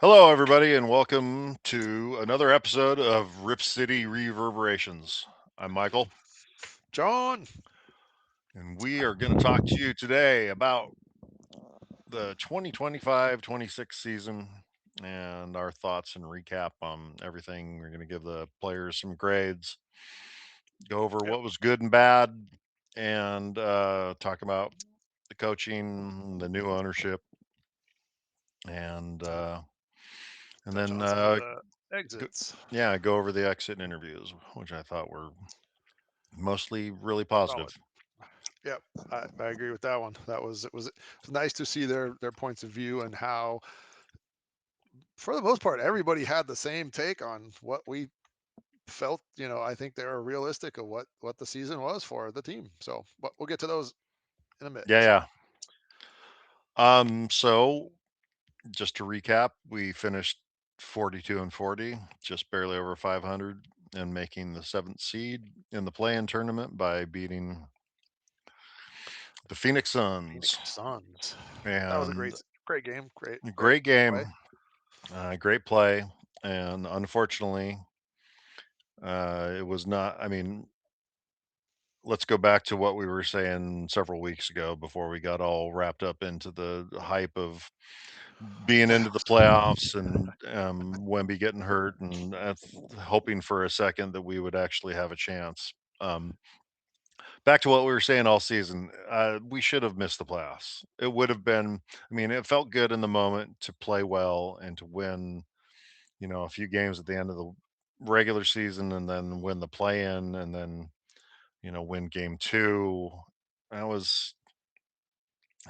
Hello, everybody, and welcome to another episode of City Reverberations. I'm Michael, John, and we are going to talk to you today about the 2025-26 season and our thoughts and recap on everything. We're going to give the players some grades, go over yep, what was good and bad, and talk about the coaching, the new ownership, and uh, and touch then on some of the go, exits. yeah, go over the exit interviews, which I thought were mostly really positive. Solid. Yep, I agree with that one. It was nice to see their points of view and how, for the most part, everybody had the same take on what we felt. I think they were realistic of what the season was for the team. So, but we'll get to those in a bit. Yeah, So, yeah. So just to recap, we finished 42 and 40, just barely over 500, and making the seventh seed in the play-in tournament by beating the Phoenix Suns. Phoenix Suns. That was a And great game. Great great play. game, great play, and unfortunately, it was not. I mean, let's go back to what we were saying several weeks ago before we got all wrapped up into the hype of being into the Playoffs. playoffs and Wemby getting hurt and hoping for a second that we would actually have a chance. Um, Back to what we were saying all season, we should have missed the playoffs. It would have been, I mean, it felt good in the moment to play well and to win, a few games at the end of the regular season and then win the play in and then, win game two. That was,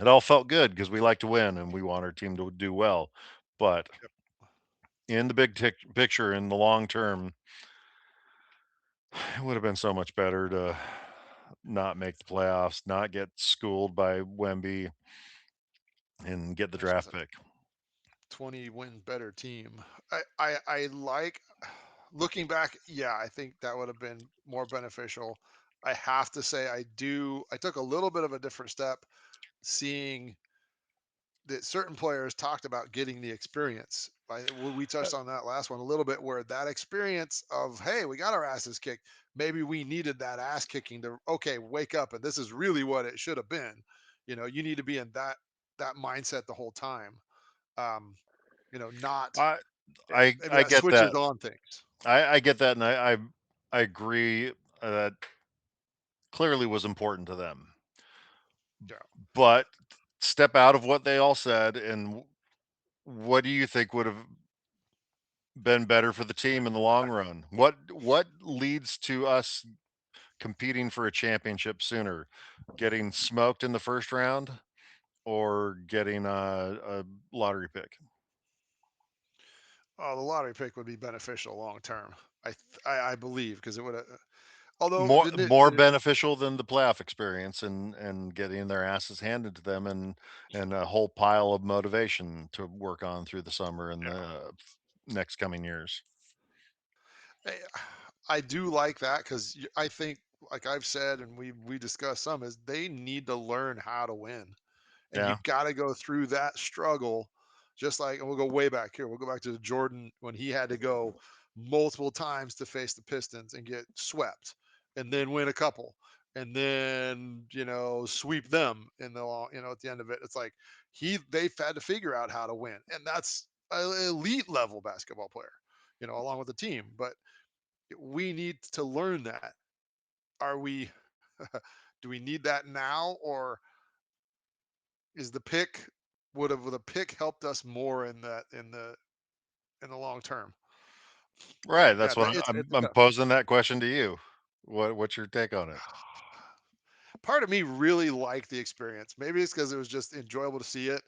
it all felt good because we like to win and we want our team to do well. But Yep. in the big picture, in the long term, it would have been so much better to not make the playoffs, not get schooled by Wemby, and get the It's just draft pick. 20 win better team. I like looking back, yeah, I think that would have been more beneficial. I have to say I took a little bit of a different step seeing that certain players talked about getting the experience. We Uh, touched on that last one a little bit where that experience of, hey, we got our asses kicked. Maybe we needed that ass kicking to, okay, wake up and this is really what it should have been. You need to be in that mindset the whole time. Um, not I maybe I that get switches that. on things. I get that, and I agree that clearly was important to them. Yeah. But step out of what they all said, and what do you think would have been better for the team in the long run? What leads to us competing for a championship sooner? Getting smoked in the first round or getting a lottery pick? Oh, the lottery pick would be beneficial long term. I believe because it would have. Although More didn't it more did it beneficial than the playoff experience and getting their asses handed to them and a whole pile of motivation to work on through the summer and yeah. the next coming years. I I do like that because I think, like I've said, and we discussed some, is they need to learn how to win, and you Yeah. got to go through that struggle. Just like, and we'll go way back here. We'll go back to Jordan when he had to go multiple times to face the Pistons and get swept, and then win a couple, and then sweep them in the at the end of it. It's like they've had to figure out how to win, and that's an elite level basketball player, along with the team. But we need to learn that. Are we do we need that now, or is the pick would the pick helped us more in the long term? Right. Yeah, That's what it's I'm tough. posing that question to you. What's your take on it? Part of me really liked the experience. Maybe it's because it was just enjoyable to see it.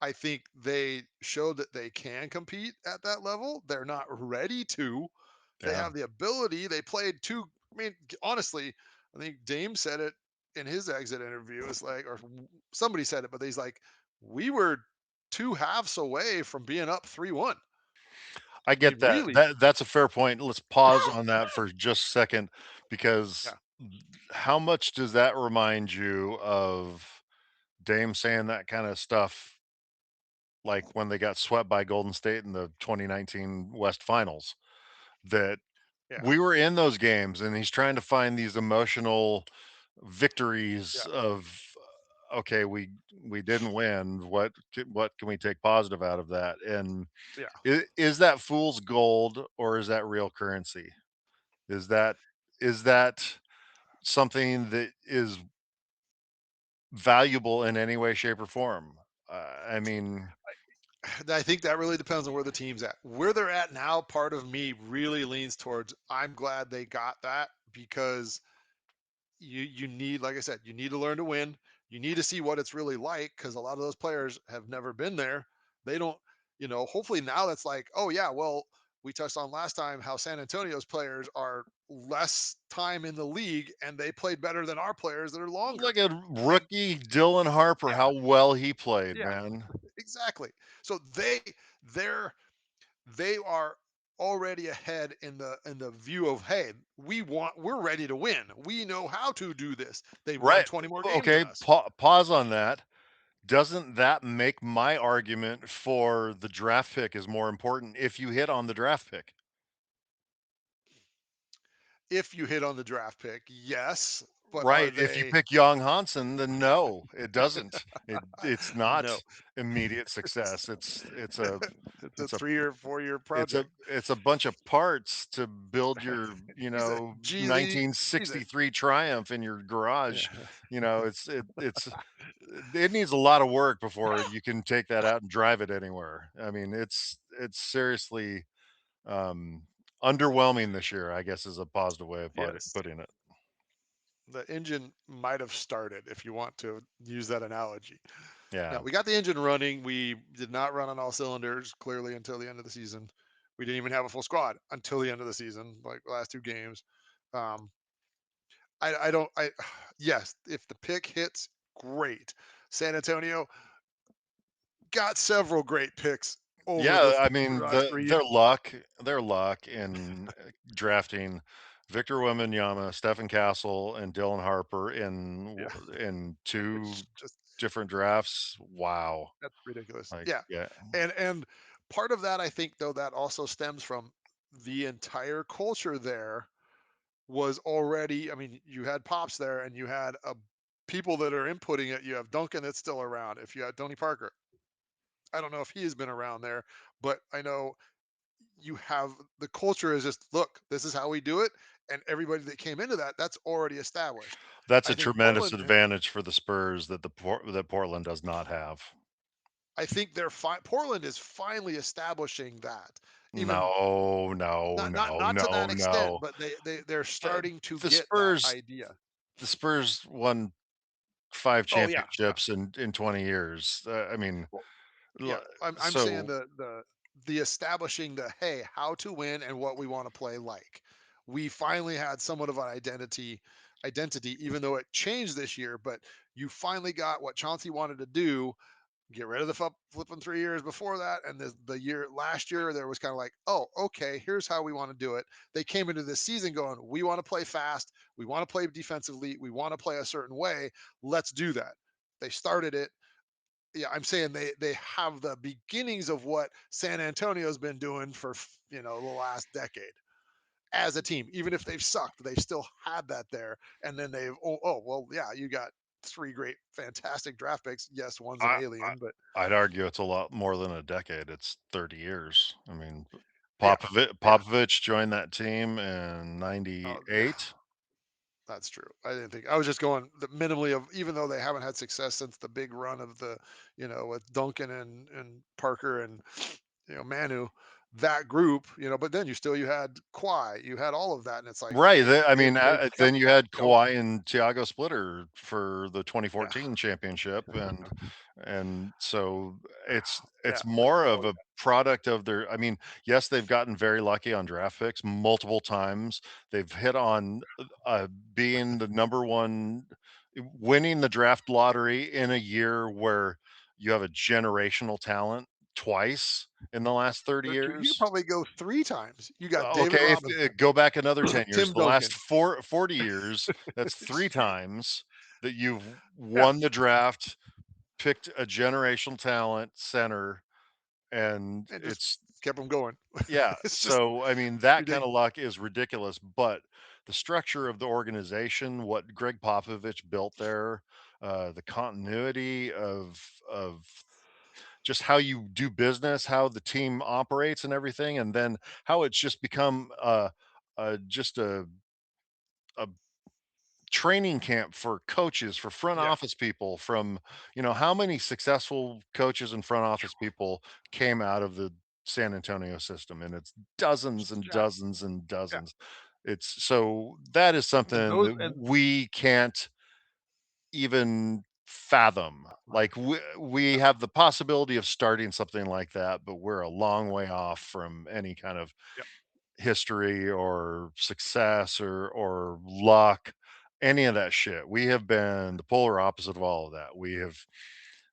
I think they showed that they can compete at that level. They're not ready to. They Yeah. have the ability. They played two. I mean, honestly, I think Dame said it in his exit interview. It's like, or somebody said it, but he's like, we were two halves away from being up 3-1. I I mean, get that. really? That's a fair point. Let's pause on that for just a second because Yeah. how much does that remind you of Dame saying that kind of stuff like when they got swept by Golden State in the 2019 West Finals, that Yeah, we were in those games and he's trying to find these emotional yeah, victories of, okay, we didn't win. What can we take positive out of that? And yeah. is that fool's gold or is that real currency? Is that is that something that is valuable in any way, shape, or form? I mean, I think that really depends on where the team's at. Where they're at now, part of me really leans towards I'm glad they got that because you need, like I said, you need to learn to win. You need to see what it's really like because a lot of those players have never been there. They don't, hopefully now that's like, oh yeah, well, we touched on last time how San Antonio's players are less time in the league and they played better than our players that are longer. look at And rookie Dylan Harper, yeah, how well he played, yeah, man. exactly. So they're they are already ahead in the view of, hey, we're ready to win, we know how to do this, they've won Right. 20 more games than Okay, us. pause on that. Doesn't that make my argument for the draft pick is more important if you hit on the draft pick? If you hit on the draft pick, yes, but are Right, if you they? pick Young Hansen, then no, it doesn't. It's No, not immediate success. it's a It's a 3 or 4 year project. it's a bunch of parts to build your, He's a Geely. He's a 1963 Triumph in your garage. yeah. It needs a lot of work before you can take that out and drive it anywhere. I mean, it's seriously, um, underwhelming this year, I guess, is a positive way of Yes, putting it. the engine might have started if you want to use that analogy. Now Yeah. we got the engine running. We did not run on all cylinders clearly until the end of the season. We didn't even have a full squad until the end of the season, like the last 2 games. Um, I don't. Yes, if the pick hits, great. San Antonio got several great picks over Yeah, the I mean, last 3 years. their luck in, drafting Victor Wembanyama, Stephen Castle, and Dylan Harper Yeah, in 2 it's just different drafts. Wow. that's ridiculous. Like, Yeah, yeah. and part of that I think though that also stems from the entire culture there was already. I mean, you had Pops there, and you had people that are inputting it. You have Duncan that's still around. If you had Tony Parker, I don't know if he has been around there, but I know you have the culture is just look. This is how we do it, and everybody that came into that's already established. That's I a think tremendous Portland. advantage for the Spurs that that Portland does not have. I think Portland is finally establishing that. Even No, no, no, not to that no, extent, no. but they're The starting to the get that Spurs idea. the Spurs won 5 Oh yeah, yeah. championships in 20 years. I mean, Well, yeah. l I'm saying so the establishing the hey how to win and what we want to play like. We finally had somewhat of an identity, even though it changed this year. But you finally got what Chauncey wanted to do. Get rid of the flipping 3 years before that, and the year last year there was kind of like, oh, okay, here's how we want to do it. They came into this season going, we want to play fast, we want to play defensively, we want to play a certain way. Let's do that. They started it. Yeah, I'm saying they have the beginnings of what San Antonio's been doing for the last decade as a team. Even if they've sucked, they've still had that there. And then they've well, yeah, you got three great, fantastic draft picks. Yes, one's an I alien, but I'd argue it's a lot more than a decade. It's 30 years. I mean, yeah, yeah. Popovich joined that team in Yeah, '98. that's true. I didn't think I was just going the minimally of even though they haven't had success since the big run of with Duncan and Parker and Manu, that group, but then you had Kawhi, you had all of that, and it's like Right, I they've mean, they've kept then you that had going. Kawhi and Thiago Splitter for the Yeah, 2014 championship, and so yeah, it's I more forgot of about a that. product of their. I mean, yes, they've gotten very lucky on draft picks multiple times. They've hit on, being the number 1, winning the draft lottery in a year where you have a generational talent twice in the last 30 Or two, you could years. probably go 3 times. You got David Okay, if Robinson, go back another 10 years, Tim the last Duncan. 40 years, that's 3 times that you've Yeah, won the draft, picked a generational talent center, and and just it's kept them going. yeah, It's just so, I mean, that kinda ridiculous. luck is ridiculous, but the structure of the organization, what Greg Popovich built there, the continuity of just how you do business, how the team operates and everything, and then how it's just become, just a training camp for coaches, for front Yeah, office people from, how many successful coaches and front office people came out of the San Antonio system, and it's dozens and yeah, dozens and yeah. dozens. It's so that is And something those that and we can't even fathom. Like we no, have the possibility of starting something like that, but we're a long way off from any kind of yeah, history or success or luck, any of that shit. We have been the polar opposite of all of that. We have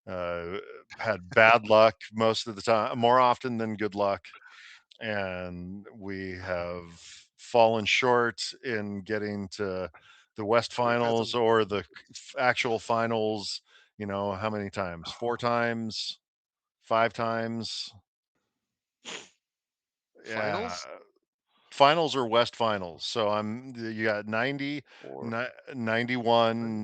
uh, had bad luck most of the time, more often than good luck, and we have fallen short in getting to the West we've had Finals some. or the actual finals. How many times? Four times, five times. Yeah, Finals finals or West Finals. So you got 90, or 91,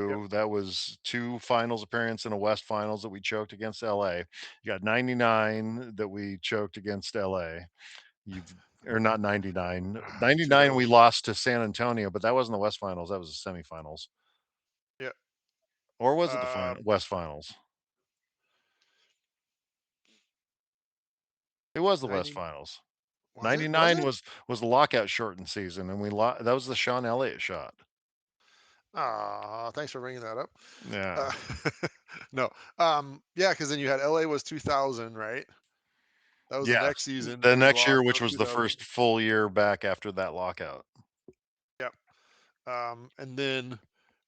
yep, 92. That was two finals appearance in a West Finals that we choked against LA. You got 99 that we choked against LA. You've or not 99. 99 we 2000. lost to San Antonio, but that wasn't the West Finals. That was the semifinals. Yeah, Or was it the uh, West Finals? It was the West 90 Finals. was it? Was 99 it? was the lockout shortened season, and that was the Sean Elliott shot. Ah, thanks for bringing that up. Yeah. Uh, no, yeah, because then you had LA was 2000, right? That was the Yes. next season The we next year, lost. That which was was the 2000. first full year back after that lockout. Yep. And then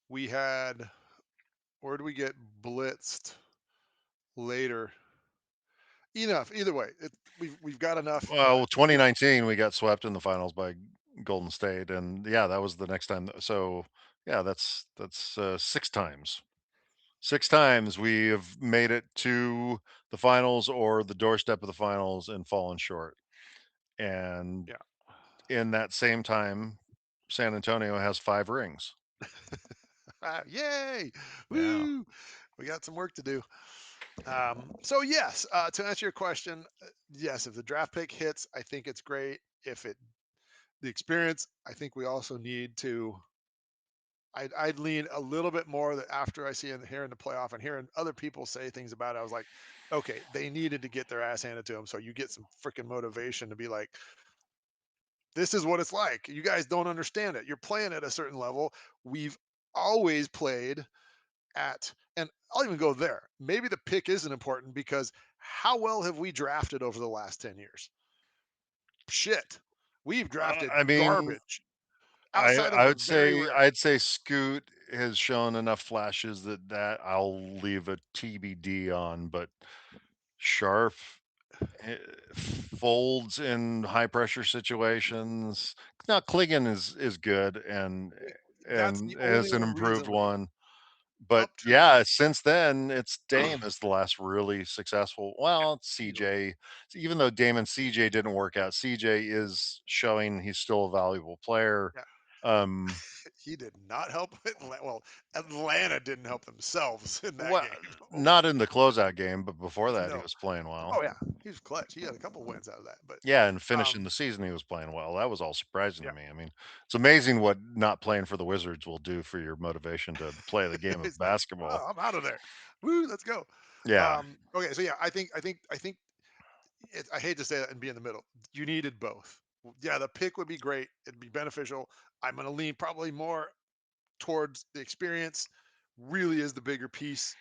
we had where did we get blitzed later? Enough. Either way, we've got enough Well, that we got. 2019, we got swept in the finals by Golden State, and yeah, that was the next time. So yeah, that's 6 times. 6 times we have made it to the finals or the doorstep of the finals and fallen short. And Yeah. in that same time, San Antonio has 5 rings. Yay! Yeah. Woo! We got some work to do. So yes, to answer your question, yes, if the draft pick hits, I think it's great. If it the experience, I think we also need to. I'd lean a little bit more that after I see here in the playoff and hearing other people say things about it, I was like, okay, they needed to get their ass handed to them, so you get some freaking motivation to be like, this is what it's like. You guys don't understand it. You're playing at a certain level. We've always played at, and I'll even go there. Maybe the pick isn't important because how well have we drafted over the last 10 years? Shit. We've drafted I mean, garbage I outside of I the would very say rare. I'd say Scoot has shown enough flashes that I'll leave a TBD on, but Sharp eh, folds in high pressure situations. Now Clingan is good That's and the only is an reason improved I'm one. But up to. yeah, since then it's Dame is the last really successful. Well, it's Easily. CJ. Even though Dame and CJ didn't work out, CJ is showing he's still a valuable player. Yeah. Um, He did not help well, Atlanta didn't help themselves in that Well, game. not in the closeout game, but before that, he No. was playing well. Oh yeah, he was clutch. He had a couple wins out of that, but Yeah, and finishing um, the season, he was playing well. That was all surprising to yeah, me. I mean, it's amazing what not playing for the Wizards will do for your motivation to play the game of it's like, basketball. oh, I'm out of there. Woo, let's go. Yeah. Okay, so yeah, I think I hate to say that and be in the middle. You needed both. Yeah, the pick would be great. It'd be beneficial. I'm going to lean probably more towards the experience. Really is the bigger piece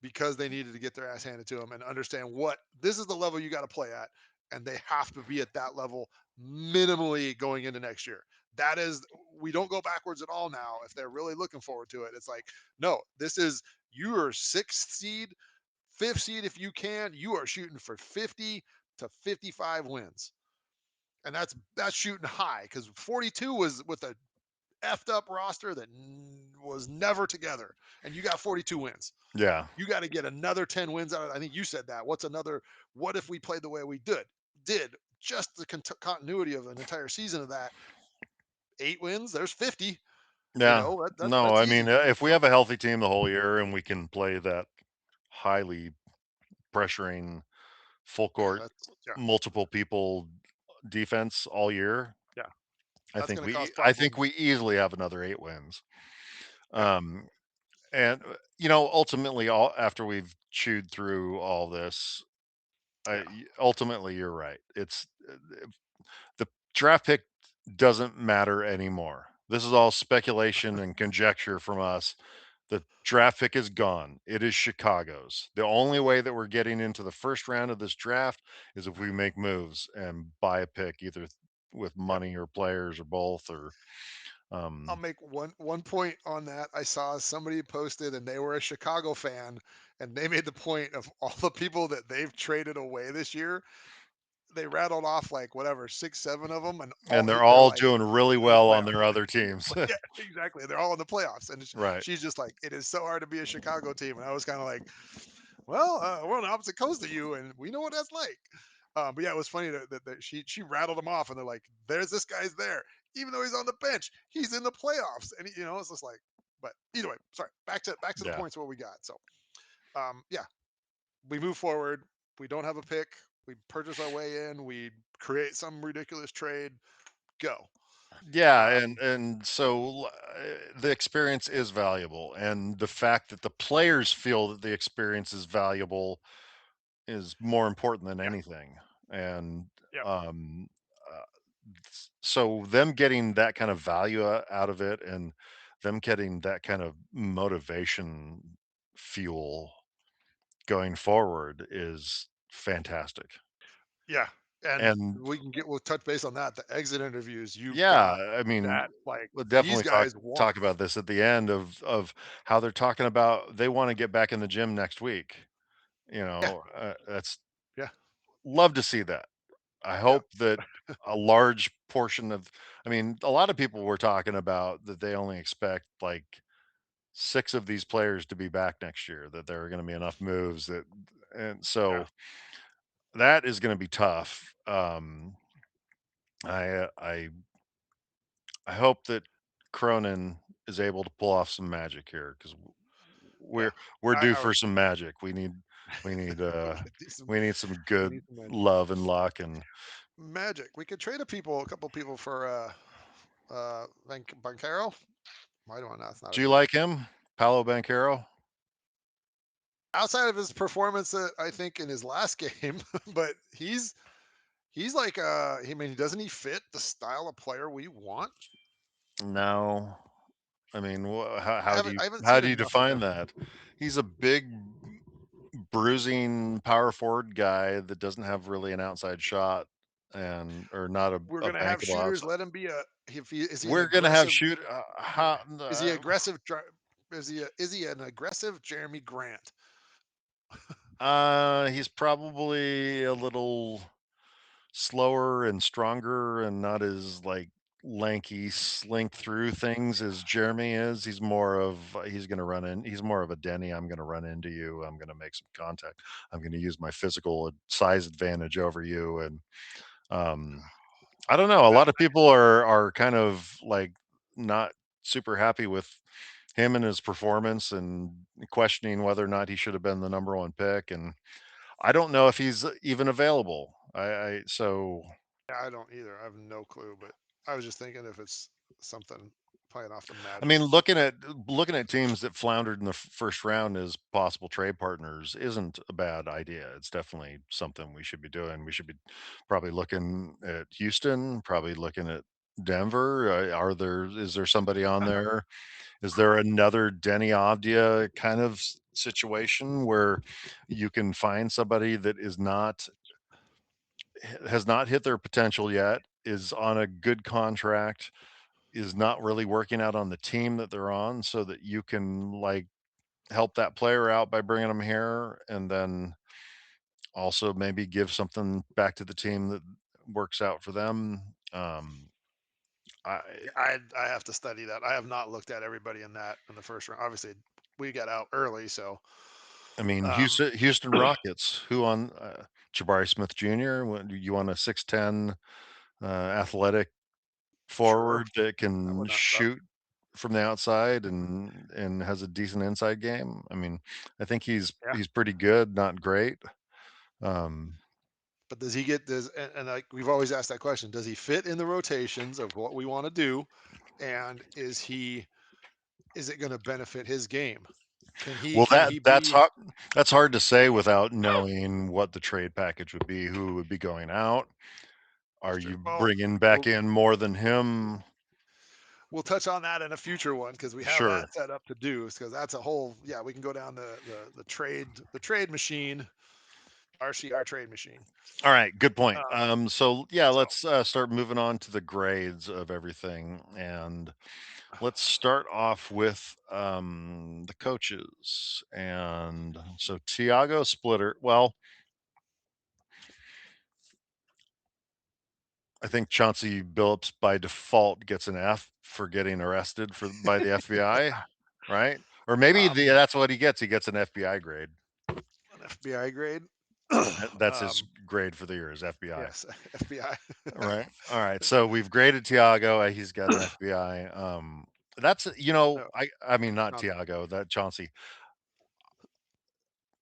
because they needed to get their ass handed to them and understand what this is the level you got to play at, and they have to be at that level minimally going into next year. That is, we don't go backwards at all now. If they're really looking forward to it, it's like, no, this is you are sixth seed, fifth seed if you can. You are shooting for 50 to 55 wins, and that's shooting high because 42 was with a effed up roster that was never together, and you got 42 wins. Yeah. You got to get another 10 wins out of. I think you said that. What's another? What if we played the way we did just the continuity of an entire season of that 8 wins? There's 50. You Yeah. know No, that's I mean, easy. if we So have a healthy team the whole year and we can play that highly pressuring full yeah, court, that's yeah multiple people defense all year, yeah that's going to cause I think problems. we easily have another 8 wins. Yeah, Um, and, ultimately, all after we've chewed through all this, yeah, ultimately, you're right. The draft pick doesn't matter anymore. This is all speculation and conjecture from us. The draft pick is gone. It is Chicago's. The only way that we're getting into the first round of this draft is if we make moves and buy a pick, either with yeah. money or players or both. Or I'll um, make one point on that. I saw somebody posted, and they were a Chicago fan, and they made the point of all the people that they've traded away this year. They rattled off like whatever 6, 7 of them, and and all they're they're all like doing really in the well on playoffs. their other teams. Yeah, exactly. They're all in the playoffs, and Right. she's just like, it is so hard to be a Chicago team, and I was kind of like, well, we're on the opposite coast of you, and we know what that's like. But yeah, it was funny that she rattled them off, and they're like, "There's this guy's there, even though he's on the bench, he's in the playoffs," and it's just like. But either way, sorry. Back to the Yeah. points where we got. So, yeah, we move forward. We don't have a pick. We purchase our way in. We create some ridiculous trade. Go. Yeah, Um, and so the experience is valuable, and the fact that the players feel that the experience is valuable is more important than yeah, anything. And yeah, um, uh, so them getting that kind of value out of it, and them getting that kind of motivation fuel going forward is fantastic. yeah. And And we'll touch base on that. The exit interviews, you've yeah, got I mean, that. Like we'll these definitely guys want. talk about this at the end of how they're talking about they want to get back in the gym next week. Yeah, That's yeah, love to see that. I yeah, hope that a large portion of, I mean, a lot of people were talking about that they only expect like 6 of these players to be back next year, that there are going to be enough moves that, and yeah, so that is going to be tough. I hope that Cronin is able to pull off some magic here because yeah. we're due I for some magic. We need we uh could do some. we need some We good need some magic. love and luck. And Magic. We could trade a couple people for Bancaro. Why do I not? It's not do his you name. like him, Paolo Banchero? Outside of his performance, I think in his last game, but he's like I mean, doesn't he fit the style of player we want? No. I mean, I haven't how seen do you enough of define him. that? He's a big, bruising power forward guy that doesn't have really an outside shot, and or not We're a gonna have bankable shooters. outside. Let him be a. If he is he an We're gonna have aggressive? shoot. Is he aggressive? Is he an aggressive Jeremy Grant? He's probably a little slower and stronger and not as like lanky slink through things as Jeremy is. He's more of he's going to run in. He's more of a Denny. I'm going to run into you. I'm going to make some contact. I'm going to use my physical size advantage over you. And um, I don't know. A That lot of people are kind of like not super happy with him and his performance and questioning whether or not he should have been the number one pick. And I don't know if he's even available. I so yeah, I don't either. I have no clue, but I was just thinking if it's something playing off the I Magic. mean, looking at teams that floundered in the first round as possible trade partners isn't a bad idea. It's definitely something we should be doing. We should be probably looking at Houston, probably looking at Denver. Is there somebody on there? Is there another Denny Avdia kind of situation where you can find somebody that is not has not hit their potential yet, is on a good contract, is not really working out on the team that they're on, so that you can like help that player out by bringing them here, and then also maybe give something back to the team that works out for them. I I have to study that. I have not looked at everybody in that in the first round. Obviously, we got out early, so I mean, um, Houston Rockets, who on Jabari Smith Jr., what you want a 6'10", athletic sure, forward that that can would not suck. shoot from the outside and has a decent inside game. I mean, I think Yeah, he's pretty good, not great. Um, but does he get does and like we've always asked that question? Does he fit in the rotations of what we want to do, and is it going to benefit his game? well, Can he be that's hard to say without knowing what the trade package would be, who would be going out. that's Are true. you Well, bringing back in more than him? we'll touch on that in a future one because we have Sure. that set up to do because that's a whole yeah we can go down the trade machine RCR trade machine. All right, good point. Um, So yeah, so let's start moving on to the grades of everything, and let's start off with the coaches. And so Tiago Splitter. Well, I think Chauncey Billups by default gets an F for getting arrested by the FBI, right? Or maybe um, that's what he gets. He gets an FBI grade. an FBI grade. That's his grade for the year is FBI. Yes, FBI. Right. All right. So we've graded Tiago. He's got an FBI. That's No, I mean not Chauncey. Tiago, that Chauncey.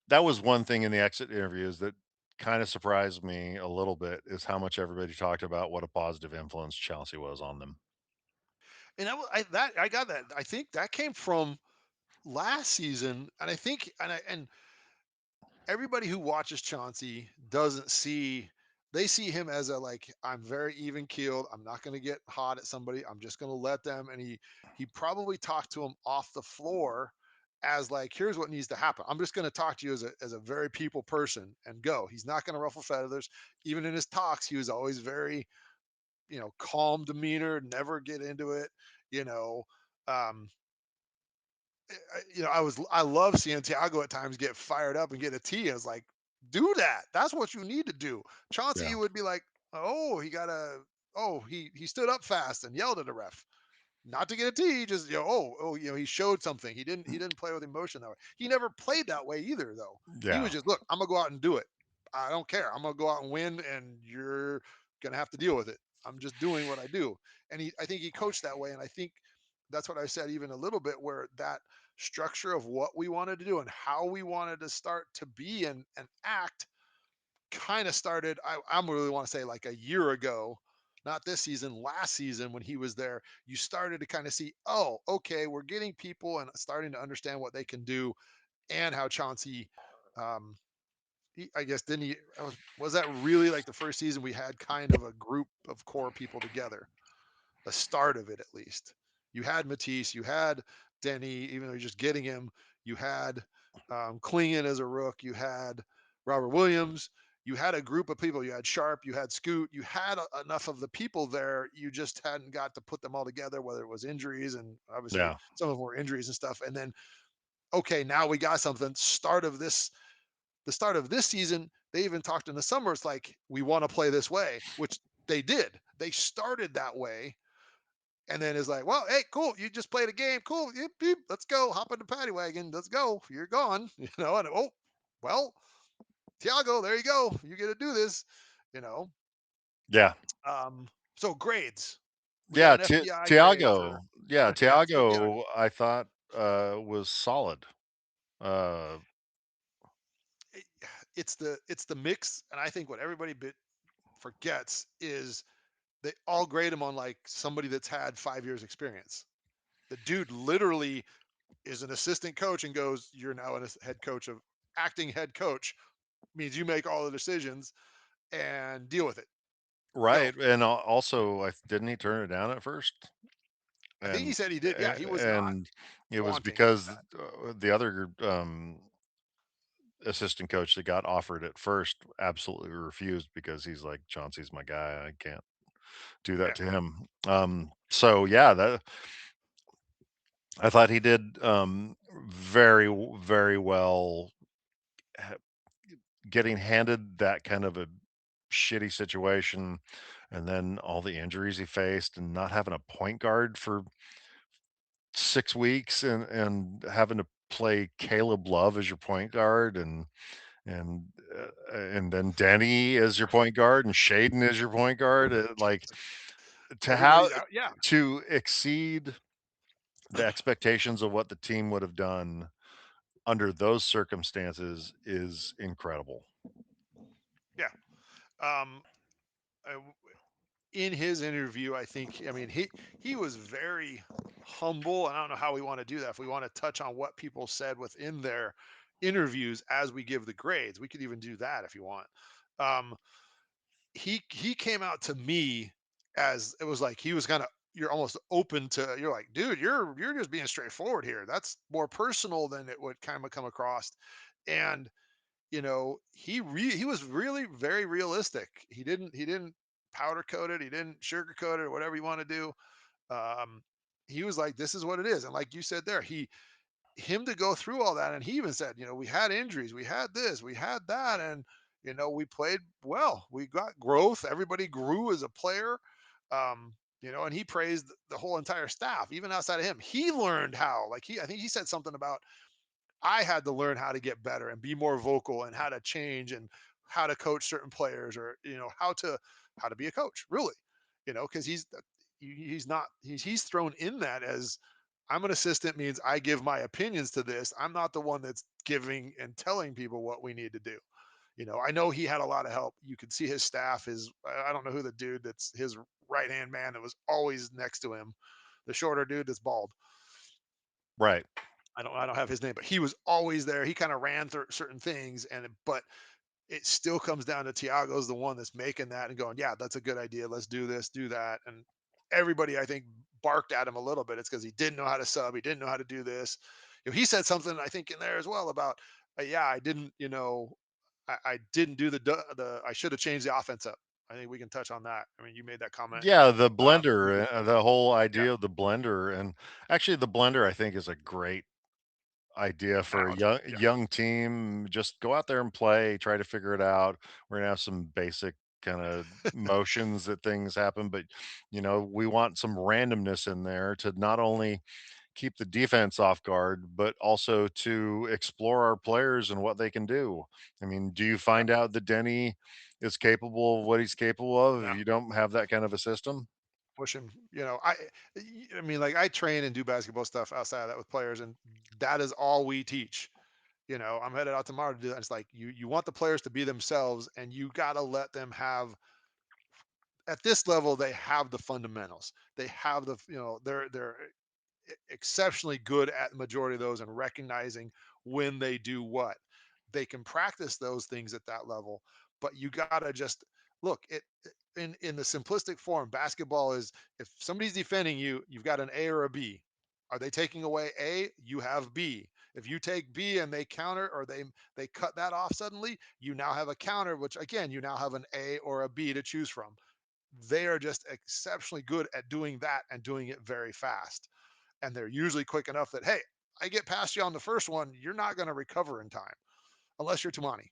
That was one thing in the exit interviews that kind of surprised me a little bit is how much everybody talked about what a positive influence Chelsea was on them. And I got that. I think that came from last season, and I think and everybody who watches Chauncey doesn't see they see him as a like I'm very even keeled. I'm not going to get hot at somebody. I'm just going to let them. And he probably talked to him off the floor as like here's what needs to happen. I'm just going to talk to you as a very people person and go. He's not going to ruffle feathers. Even in his talks, he was always very calm demeanor. Never get into it. You know. Um, I love seeing Thiago at times get fired up and get a T. I was like, do that. That's what you need to do. Chauncey Yeah. would be like, oh, he stood up fast and yelled at the ref. Not to get a T, just he showed something. He didn't play with emotion that way. He never played that way either, though. He was Yeah. just look, I'm gonna go out and do it. I don't care. I'm gonna go out and win, and you're gonna have to deal with it. I'm just doing what I do. And I think he coached that way, and I think that's what I said even a little bit where that structure of what we wanted to do and how we wanted to start to be and act kind of started. I'm really want to say like a year ago, not this season, last season when he was there. You started to kind of see, oh, okay, we're getting people and starting to understand what they can do and how Chauncey. Um, I guess didn't he? Was that really like the first season we had kind of a group of core people together? The start of it at least. You had Matisse, you had Denny, even though you're just getting him. You had Klingon as a rook. You had Robert Williams. You had a group of people. You had Sharp. You had Scoot. You had enough of the people there. You just hadn't got to put them all together, whether it was injuries and obviously Yeah. some of them were injuries and stuff. And then okay, now we got something. The start of this season, they even talked in the summer. It's like we want to play this way, which they did. They started that way and then it's like, well, hey, cool. You just played a game. Cool. Yep, yep, let's go. Hop in the paddy wagon. Let's go. You're gone. And oh, well, Tiago, there you go. You get to do this. You know. Yeah. So grades. We got Yeah. an FBI grade for Tiago. Yeah. Tiago. Tiago, I thought was solid. Uh, It- it's the mix, and I think what everybody forgets is they all grade him on like somebody that's had 5 years experience. The dude literally is an assistant coach and goes, "You're now a head coach of acting head coach means you make all the decisions and deal with it. Go." right. And also, didn't he turn it down at first? I think he And said he did. Yeah, he was not and it was wanting to do because that. the other assistant coach that got offered at first absolutely refused because he's like, Chauncey's my guy. I can't do that Yeah. to him. So yeah, that I thought he did very well, ha- getting handed that kind of a shitty situation, and then all the injuries he faced, and not having a point guard for 6 weeks, and having to play Caleb Love as your point guard, and and then Denny as your point guard and Shaden as your point guard, like, to how Everybody, yeah, to exceed the expectations of what the team would have done under those circumstances is incredible. yeah. Um, I- in his interview, I think, I mean, he was very humble, and I don't know how we want to do that. If we want to touch on what people said within their interviews as we give the grades, we could even do that if you want. Um, he came out to me as, it was like he was kind of, you're almost open to, you're like, dude, you're just being straightforward here. That's more personal than it would kind of come across. And he was really very realistic. He didn't powder coat it. He didn't sugarcoat it or whatever you want to do. Um, he was like, this is what it is. And like you said there, him to go through all that, and he even said, we had injuries, we had this, we had that, and we played well, we got growth, everybody grew as a player. um and he praised the whole entire staff. Even outside of him, he learned how, like, I think he said something about, I had to learn how to get better and be more vocal and how to change and how to coach certain players, or how to be a coach, really. Because he's not he's thrown in that as, I'm an assistant, means I give my opinions to this. I'm not the one that's giving and telling people what we need to do. I know he had a lot of help. You could see his staff. I don't know who the dude that's his right hand man that was always next to him, the shorter dude that's bald. Right. I don't have his name, but he was always there. He kind of ran through certain things, but it still comes down to Tiago's the one that's making that and going, yeah, that's a good idea. Let's do this, do that. And everybody, I think, barked at him a little bit. It's because he didn't know how to sub. He didn't know how to do this. He said something, I think, in there as well about, yeah, I didn't, I didn't do I should have changed the offense up. I think we can touch on that. I mean, you made that comment. Yeah, the You blender, did. the whole Yeah. idea of the blender, and actually the blender I think is a great idea for a Analogy. Yeah. young team. Just go out there and play, try to figure it out. We're gonna have some basic kind of motions that things happen, but we want some randomness in there to not only keep the defense off guard, but also to explore our players and what they can do. I mean, do you Yeah. find out that Denny is capable of what he's capable of No. if you don't have that kind of a system? Push him. I mean, like, I train and do basketball stuff outside of that with players, and that is all we teach. I'm headed out tomorrow to do that. It's like, you want the players to be themselves, and you got to let them have, at this level, they have the fundamentals. They have they're exceptionally good at the majority of those, and recognizing when they do what. They can practice those things at that level, but you gotta just look it in the simplistic form. Basketball is, if somebody's defending you, you've got an A or a B. Are they taking away A? You have B. If you take B and they counter, or they cut that off suddenly, you now have a counter, which again, you now have an A or a B to choose from. They are just exceptionally good at doing that, and doing it very fast, and they're usually quick enough that, hey, I get past you on the first one, you're not going to recover in time, unless you're Tamani.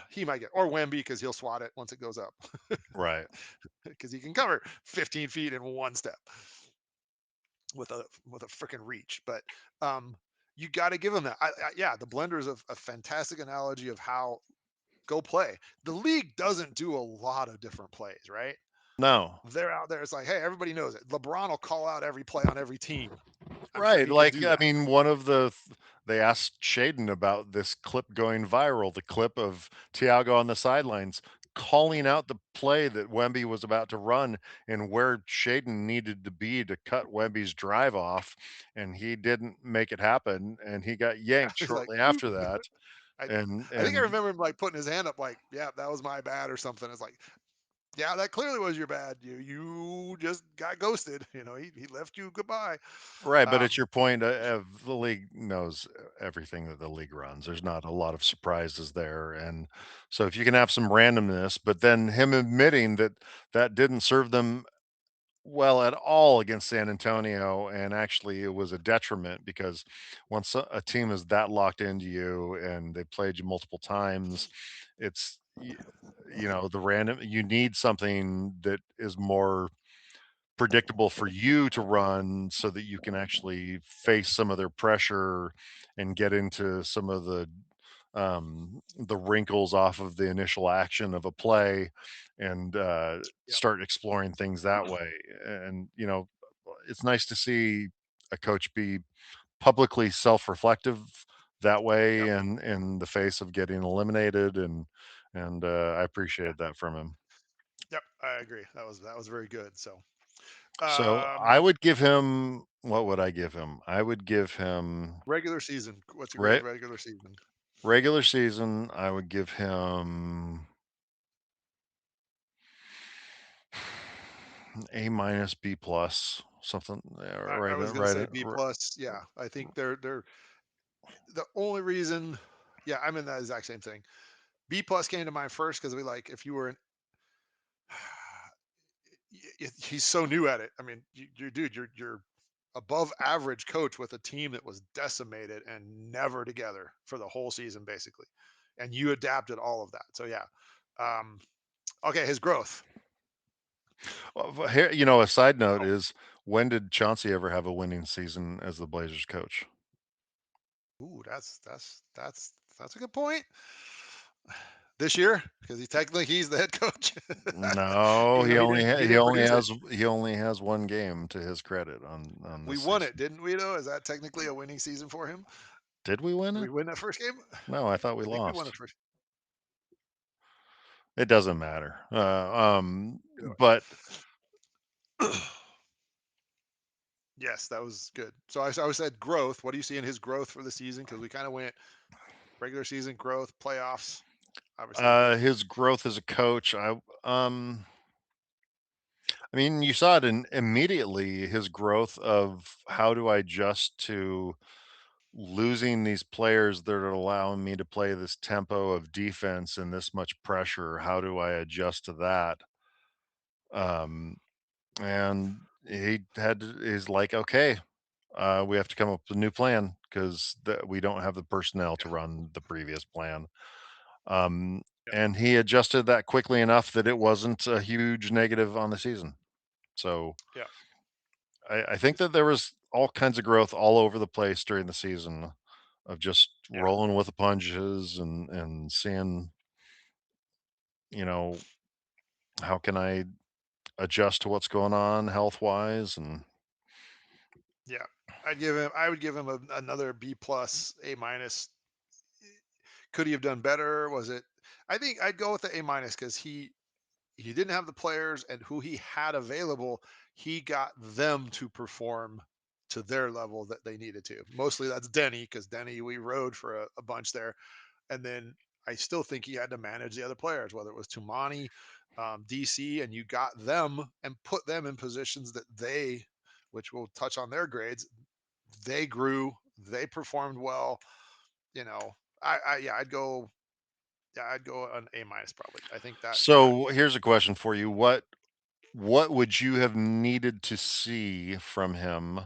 He might get, or Wemby, because he'll swat it once it goes up, Right. because he can cover 15 feet in one step with a freaking reach. But um, you got to give him that. Yeah, the blender is a fantastic analogy of how, go play. The league doesn't do a lot of different plays, right? No. They're out there. It's like, hey, everybody knows it. LeBron will call out every play on every team. I'm sure Right, he could like, do I that. mean, one of they asked Shaden about this clip going viral, the clip of Tiago on the sidelines calling out the play that Wemby was about to run and where Shaden needed to be to cut Wemby's drive off, and he didn't make it happen, and he got Yeah, yanked he's like, shortly "Oop." after that, I and I think I and remember him, like, putting his hand up like, "Yeah, that was my bad," or something. It's like, "Yeah, that clearly was your bad. You just got ghosted." He left you goodbye. Right, but it's Um, your point, of the league knows everything that the league runs. There's not a lot of surprises there, and so if you can have some randomness, but then him admitting that that didn't serve them well at all against San Antonio, and actually it was a detriment because once a team is that locked into you and they played you multiple times, It's the random you need something that is more predictable for you to run so that you can actually face some of their pressure and get into some of the wrinkles off of the initial action of a play and Yep. start exploring things that way. And it's nice to see a coach be publicly self-reflective that way Yep. and in the face of getting eliminated and I Yeah. appreciated that from him. Yep. I agree. That was very good. So, So um, I would give him what would I give him? I would give him regular season. What's a grade re- regular season? regular season. I would give him A minus B plus something I right was gonna right say B plus. Yeah, I think they're the only reason. Yeah, I'm in that exact same thing. B plus came to mind first because we like if you were an he's so new at it. I mean, you dude, you're above average coach with a team that was decimated and never together for the whole season basically, and you adapted all of that. So yeah, um, okay, his growth. here. A side note Oh, is when did Chauncey ever have a winning season as the Blazers coach? ooh, that's a good point. This year, because he's the head coach, No, even though he he didn't only produce it. has one game to his credit on We this won it, season. didn't we? Though, is that technically a winning season for him? Did we win Did we it? win that first game? No, I thought we I think we won the lost. first. It doesn't matter. You But know, yes, that was good. So I said growth. What do you see in his growth for the season? Because we kind of went regular season growth, playoffs, obviously growth. his growth as a coach, I mean, you saw it in immediately his growth of how do I adjust to losing these players that are allowing me to play this tempo of defense and this much pressure. How do I adjust to that? Um, and he's like, okay, we have to come up with a new plan because we don't have the personnel to Yeah, run the previous plan. Um, yeah, and he adjusted that quickly enough that it wasn't a huge negative on the season. So yeah, I think that there was all kinds of growth all over the place during the season of just yeah, rolling with the punches and seeing, you know, how can I adjust to what's going on health wise and yeah. I would give him another B plus, A minus. Could he have done better? Was it? I think I'd go with the A minus because he didn't have the players and who he had available, he got them to perform to their level that they needed to. Mostly that's Denny because Denny we rode for a bunch there, and then I still think he had to manage the other players, whether it was Tumani, DC, and you got them and put them in positions that which we'll touch on their grades, they grew, they performed well. You know, yeah, I'd go an A minus probably. I think that so here's a question for you. What would you have needed to see from him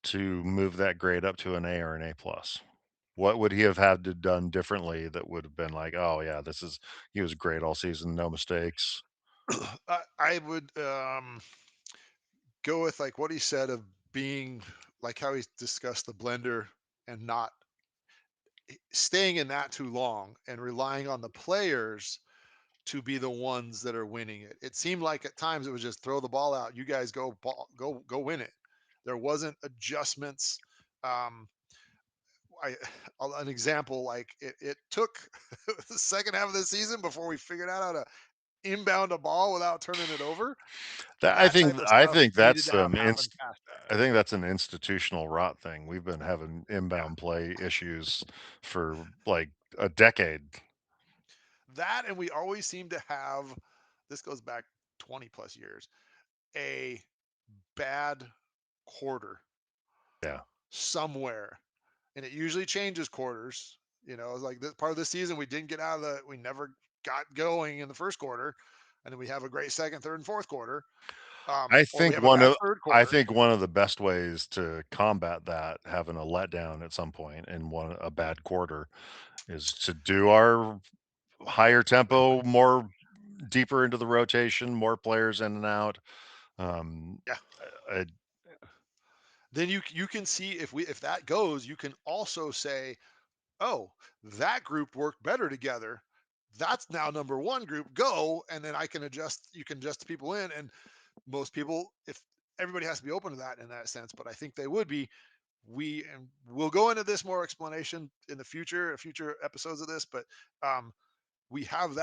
to move that grade up to an A or an A plus? What would he have had to done differently that would have been like, oh yeah, he was great all season, no mistakes. I would go with like what he said of being like how he discussed the blender and not staying in that too long and relying on the players to be the ones that are winning it. It seemed like at times it was just throw the ball out, you guys go win it. There wasn't adjustments. Um, I an example like it took the second half of the season before we figured out how to inbound a ball without turning it over. That That type of I stuff think needed that's to have happened faster. I think that's an institutional rot thing. We've been having Yeah. inbound play issues for like a decade. That and we always seem to have this goes back 20 plus years, a bad quarter Yeah. somewhere. And it usually changes quarters. You know, it's like this part of the season we didn't get out of we never got going in the first quarter. And then we have a great second, third, and fourth quarter. Or we have a bad third I quarter. think one of the best ways to combat that, having a letdown at some point in a bad quarter, is to do our higher tempo, more deeper into the rotation, more players in and out. Um, Yeah. I, Then you can see if that goes, you can also say, oh, that group worked better together. That's now number one group. Go, and then I can adjust. You can adjust people in, and most people, if everybody has to be open to that in that sense, but I think they would be. We and we'll go into this more explanation in the future episodes of this, but um, we have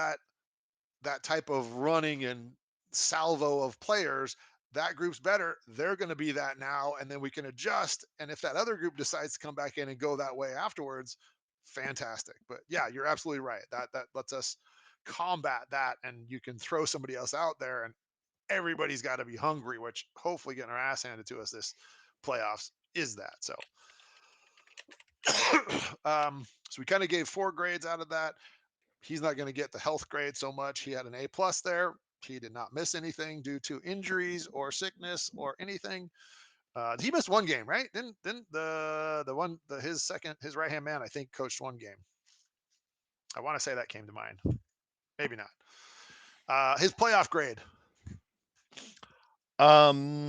that type of running and salvo of players. That group's better, they're going to be that now, and then we can adjust, and if that other group decides to come back in and go that way afterwards, fantastic. But yeah, you're absolutely right, that lets us combat that, and you can throw somebody else out there, and everybody's got to be hungry, which hopefully getting our ass handed to us this playoffs is that. So so we kind of gave 4 grades out of that. He's not going to get the health grade so much. He had an A+ there. He did not miss anything due to injuries or sickness or anything. He missed one game, right? Didn't the one his second his right hand man I think coached one game. I want to say that came to mind. Maybe not. His playoff grade. um,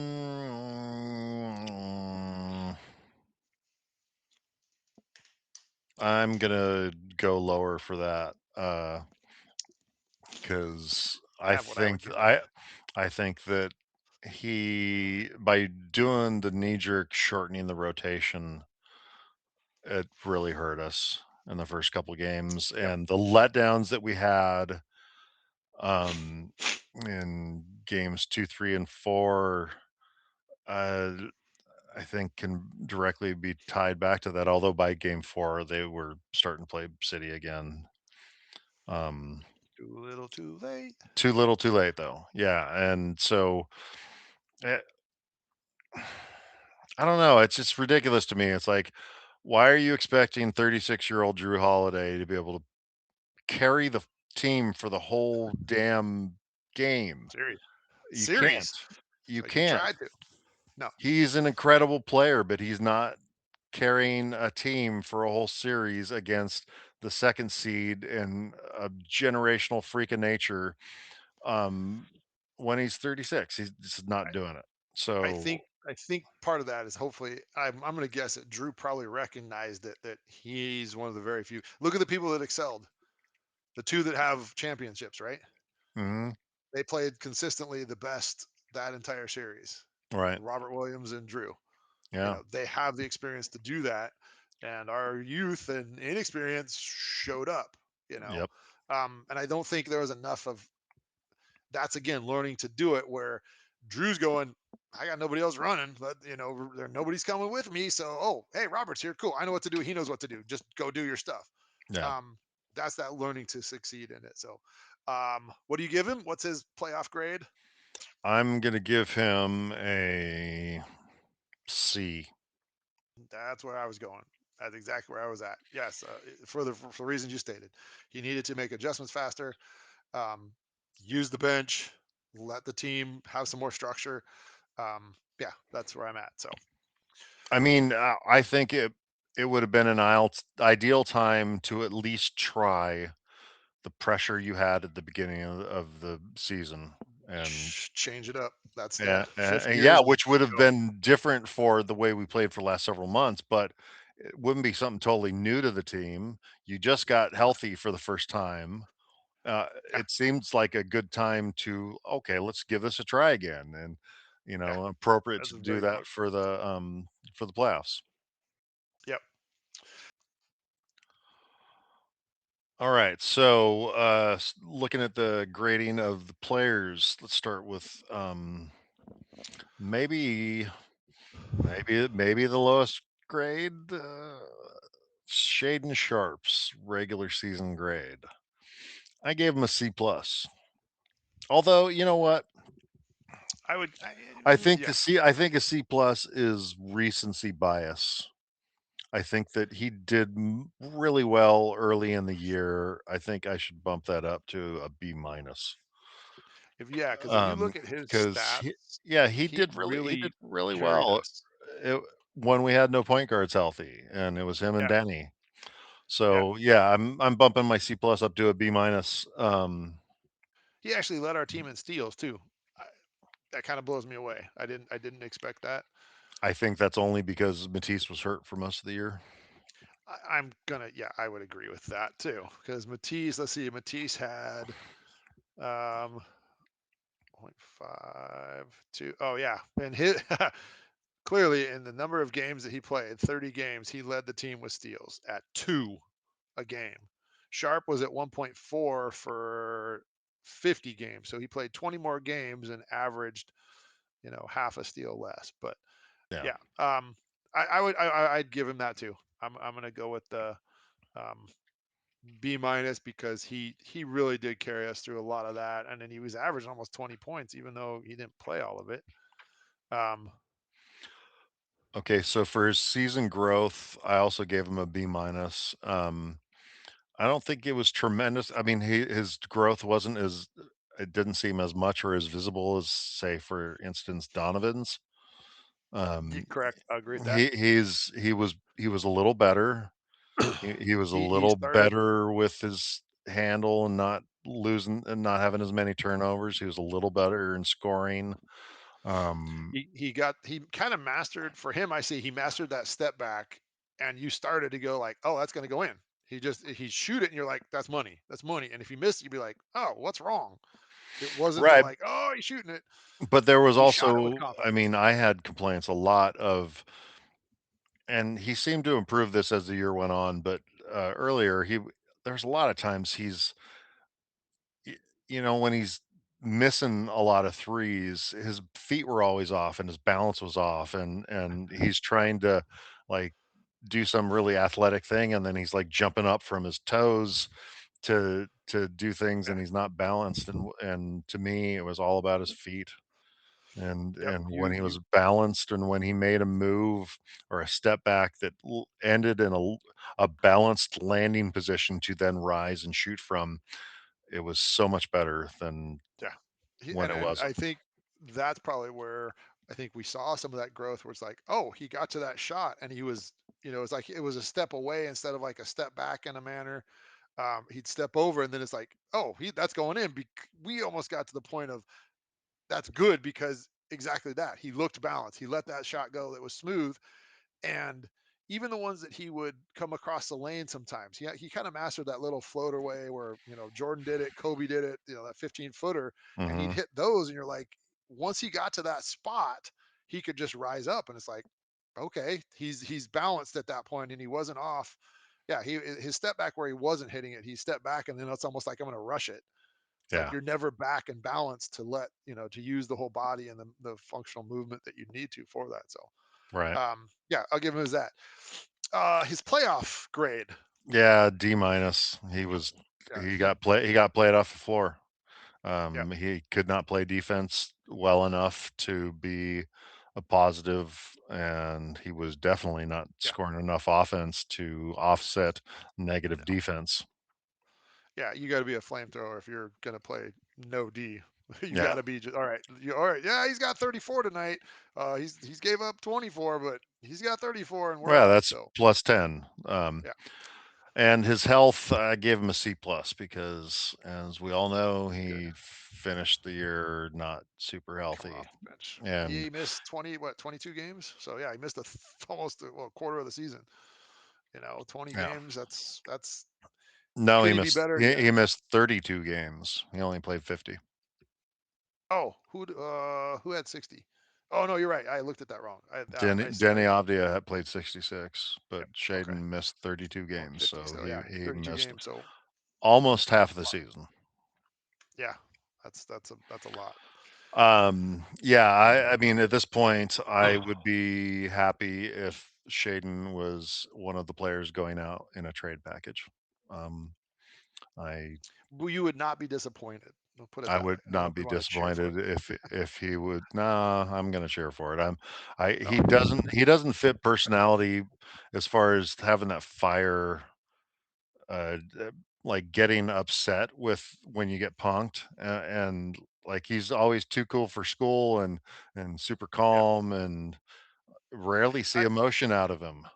I'm gonna go lower for that because I have what I would give him. I think that he by doing the knee jerk shortening the rotation, it really hurt us in the first couple games, Yep. and the letdowns that we had um, in games 2, 3, and 4. Uh, I think can directly be tied back to that. Although by game 4 they were starting to play City again. Um, Too little, too late. Too little, too late, though. Yeah, and so eh, I don't know. It's just ridiculous to me. It's like, why are you expecting 36-year-old Drew Holiday to be able to carry the team for the whole damn game? Series. You can't. Series. You He can't. tried to. No. He's an incredible player, but he's not carrying a team for a whole series against the second seed and a generational freak of nature um, when he's 36. He's just not doing it. I So, think I think part of that is hopefully I'm going to guess that Drew probably recognized that he's one of the very few. Look at the people that excelled. The two that have championships, right? mhm, They played consistently the best that entire series. right. Robert Williams and Drew. Yeah. They have the experience to do that, and our youth and inexperience showed up. You know, Yep. and I don't think there was enough of that's again learning to do it where Drew's going, I got nobody else running, but nobody's coming with me. So, oh, hey, Robert's here. Cool. I know what to do. He knows what to do. Just go do your stuff. Yeah. Um, that's that learning to succeed in it. So, what do you give him? What's his playoff grade? I'm going to give him a C. That's where I was going. That's exactly where I was at. Yes, for the reasons you stated, he needed to make adjustments faster, um, use the bench, let the team have some more structure. Yeah, that's where I'm at. So I mean, I think it would have been an ideal time to at least try the pressure you had at the beginning of the season, and change it up. That's the yeah, shift yeah, gears and which would have go. been different for the way we played for the last several months, but it wouldn't be something totally new to the team. You just got healthy for the first time. Yeah, It seems like a good time to, okay, let's give this a try again, and yeah, appropriate that's to a do very good that point. for the playoffs. Yep, All right, so looking at the grading of the players, let's start with maybe maybe the lowest grade, Shaden Sharp's regular season grade. I gave him a C plus. Although, you know what? yeah. I think a C plus is recency bias. I think that he did really well early in the year. I think I should bump that up to a B minus. Because if you look at his Because stats, yeah, he he did really really carried well us. it, when we had no point guards healthy, and it was him and Yeah, Denny. Yeah, So yeah, I'm bumping my C plus up to a B minus. he actually led our team in steals too. I, that kind of blows me away. I didn't expect that. I think that's only because Matisse was hurt for most of the year. I'm gonna, yeah, I would agree with that too. Because Matisse, let's see, Matisse had um 0.5 2. Oh yeah, and hit clearly in the number of games that he played, 30 games, he led the team with steals at two a game. Sharp was at 1.4 for 50 games, so he played 20 more games and averaged, half a steal less. But Yeah. yeah, I'd give him that too. I'm gonna go with the um, B minus because he really did carry us through a lot of that, and then he was averaging almost 20 points, even though he didn't play all of it. Um, Okay, so for his season growth, I also gave him a B minus. I don't think it was tremendous. I mean, his growth wasn't as it didn't seem as much or as visible as, say, for instance, Donovan's. Um, correct, I agree with that. he was a little better. He was a He little started. better with his handle and not losing and not having as many turnovers. He was a little better in scoring. Um, He kind of mastered, for him, I see he mastered that step back, and you started to go like, oh, that's going to go in. He'd shoot it and you're like, that's money, that's money. And if you missed, you'd be like, oh, what's wrong? It wasn't the right, like, oh, he's shooting it. but there was He shot it with also, I confidence. mean, I had complaints a lot of, and he seemed to improve this as the year went on. But earlier, there's a lot of times y- when he's missing a lot of threes, his feet were always off and his balance was off, and he's trying to like do some really athletic thing, and then he's like jumping up from his toes to do things, Yeah. and he's not balanced. And to me, it was all about his feet. And Yep. and when he You was balanced and when he made a move or a step back that ended in a balanced landing position to then rise and shoot from, it was so much better than Yeah. when And it I wasn't. think that's probably where I think we saw some of that growth where it's like, oh, he got to that shot and he was, it's like it was a step away instead of like a step back in a manner. He'd step over and then it's like, oh, that's going in. We almost got to the point of that's good because exactly that. He looked balanced. He let that shot go that was smooth, and even the ones that he would come across the lane sometimes, he kind of mastered that little floater way where Jordan did it, Kobe did it, that 15-footer, and he'd Mhm. hit those, and you're like, once he got to that spot, he could just rise up, and it's like, okay, he's balanced at that point, and he wasn't off. Yeah, his step back where he wasn't hitting it, he stepped back, and then it's almost like I'm going to rush it. It's like Yeah, you're never back and balanced to to use the whole body and the functional movement that you need to for that. So right. yeah, I'll give him his that. His playoff grade. Yeah, D minus. Yeah, He got played off the floor. yeah, He could not play defense well enough to be a positive, and he was definitely not yeah, scoring enough offense to offset negative no, defense. yeah. You got to be a flamethrower if you're gonna play no D. You got Yeah. to be just all right. All right. Yeah, he's got 34 tonight. He's gave up 24, but he's got 34, and we're Well, up. that's So plus 10. yeah, And his health, I gave him a C plus because, as we all know, good. he finished the year not super Coming healthy. off the bench, And he missed 22 games. So yeah, he missed almost a quarter of the season. 20 yeah, games. That's no, could he be better? he Yes. missed 32 games. He only played 50. Oh, who had 60? Oh no, you're right. I looked at that wrong. Denny Avdia had played 66, Yep. but Okay. Shaden missed 32 Only games, 50. so So he yeah, he 32 missed games. So almost half of a the lot. season. Yeah, that's a lot. Yeah, I mean, at this point, I would be happy if Shaden was one of the players going out in a trade package. Um, I Well, you would not be disappointed. We'll put it I that way. would I not would be want to cheer for disappointed it. if he would. Nah, I'm gonna cheer for it. No. He doesn't fit personality as far as having that fire, like getting upset with when you get punked, and like he's always too cool for school and super Yeah. calm and rarely see I, emotion out of him.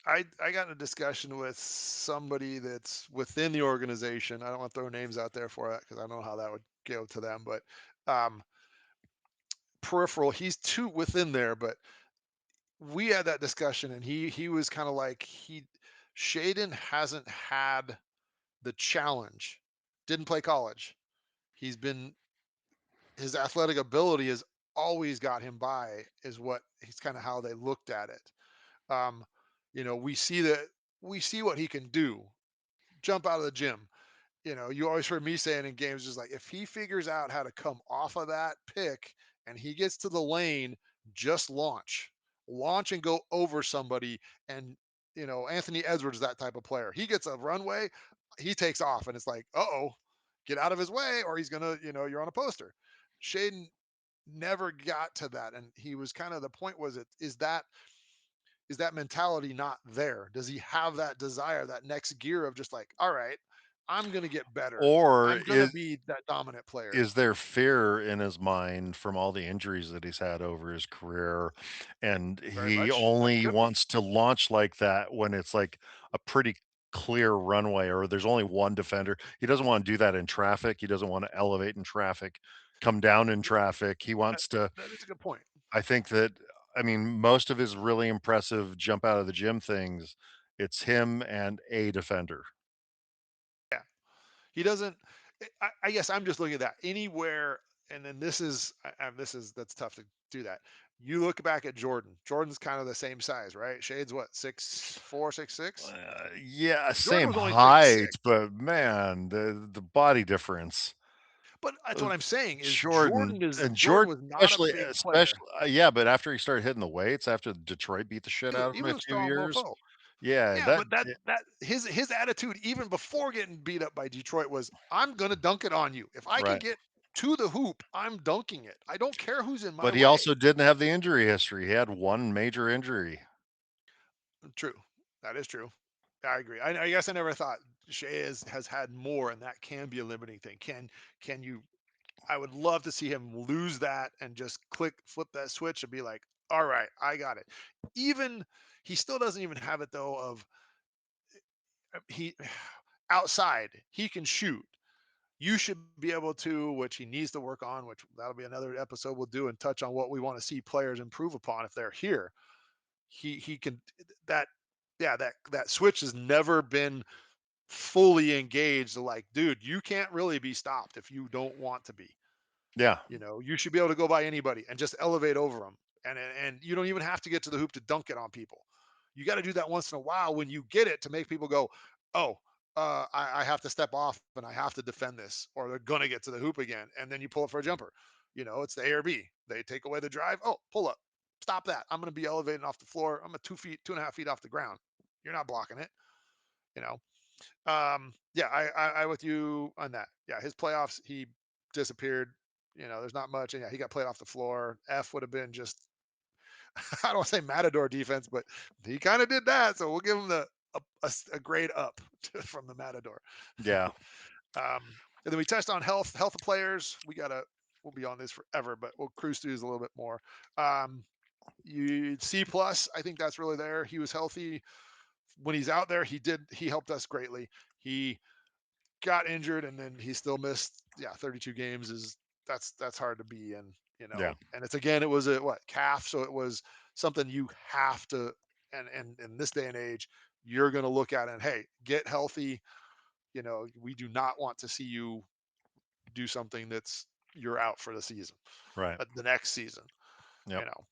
I got in a discussion with somebody that's within the organization. I don't want to throw names out there for it because I don't know how that would go to them, but um, peripheral. He's too within there, but we had that discussion, and he was kind of like he Shaden hasn't had the challenge. Didn't play college. He's been his athletic ability has always got him by. Is what he's kind of how they looked at it. Um, we see that we see what he can do. Jump out of the gym. You always heard me saying in games, just like if he figures out how to come off of that pick and he gets to the lane, just launch and go over somebody. And Anthony Edwards, that type of player, he gets a runway, he takes off, and it's like, oh, get out of his way, or he's gonna, you're on a poster. Shaden never got to that, and he was kind of the point was it is that mentality not there? Does he have that desire, that next gear of just like, all right, I'm going to get better. Or I'm going to be that dominant player. is there fear in his mind from all the injuries that he's had over his career, and Very he much. That only could be. wants to launch like that when it's like a pretty clear runway or there's only one defender? He doesn't want to do that in traffic. He doesn't want to elevate in traffic, come down in traffic. He That, wants to that is a good point. I think that I mean, most of his really impressive jump out of the gym things, it's him and a defender. Yeah. He doesn't. I guess I'm just looking at that anywhere. And then that's tough to do that. You look back at Jordan. Jordan's kind of the same size, right? Shade's what, 6'4", 6'6"? Yeah, Jordan same was only 6'6". height, but man, the body difference. But that's Uh, what I'm saying is Jordan and Jordan Jordan was not a especially big player. especially yeah, but after he started hitting the weights, after Detroit beat the shit Dude, out of he him a was a few strong years, mofo. yeah, Yeah, but that his attitude even before getting beat up by Detroit was, "I'm gonna dunk it on you. If I can right. get to the hoop, I'm dunking it. I don't care who's in my But he way." also didn't have the injury history. He had one major injury. True, that is true. I agree. I guess I never thought Shea has had more, and that can be a limiting thing. Can you? I would love to see him lose that and just flip that switch and be like, "All right, I got it." Even he still doesn't even have it though. Of he outside he can shoot. You should be able to, which he needs to work on, which that'll be another episode we'll do and touch on what we want to see players improve upon if they're here. He can that yeah, that switch has never been fully engaged. Like, dude, you can't really be stopped if you don't want to be. Yeah, You should be able to go by anybody and just elevate over them. And you don't even have to get to the hoop to dunk it on people. You got to do that once in a while when you get it to make people go, oh, I have to step off and I have to defend this, or they're gonna get to the hoop again, and then you pull it for a jumper. It's the A or B. They take away the drive. Oh, pull up. Stop that. I'm gonna be elevating off the floor. I'm a 2.5 feet off the ground. You're not blocking it. You know. Yeah, I with you on that. Yeah, his playoffs, he disappeared. There's not much. And yeah, he got played off the floor. F would have been just I don't want to say matador defense, but he kind of did that. So we'll give him a grade up from the matador. yeah. And then we touched on health of players. We'll be on this forever, but we'll cruise through this a little bit more. Um, you C plus, I think that's really there. He was healthy when he's out there. He helped us greatly. He got injured and then he still missed 32 games is that's hard to be in, Yeah, and it's again it was a what calf, so it was something you have to, and in this day and age you're going to look at it and hey, get healthy. We do not want to see you do something that's you're out for the season, right. the next season, Yep. you know.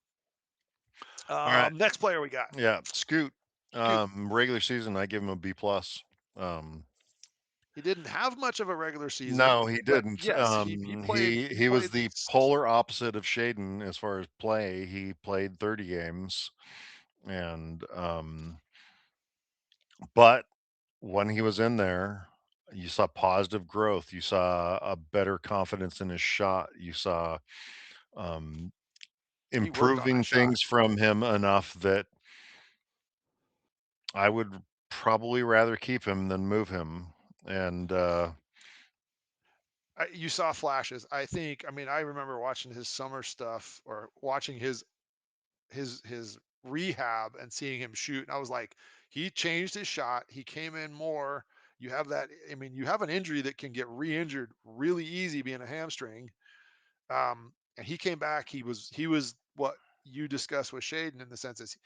All right. Next player we got Yeah, Scoot. Scoot. Regular season, I give him a B plus. Um, He didn't have much of a regular season, no, he but didn't. yes, he played He was the s- polar opposite of Shaden as far as play. He played 30 games, and but when he was in there, you saw positive growth. You saw a better confidence in his shot. You saw um, he worked on that improving shot. things from him enough that I would probably rather keep him than move him. And You saw flashes. I think. I mean, I remember watching his summer stuff or watching his rehab and seeing him shoot, and I was like, He changed his shot. He came in more. You have that. I mean, you have an injury that can get re-injured really easy, being a hamstring. And he came back. He was what you discussed with Shaden in the sense is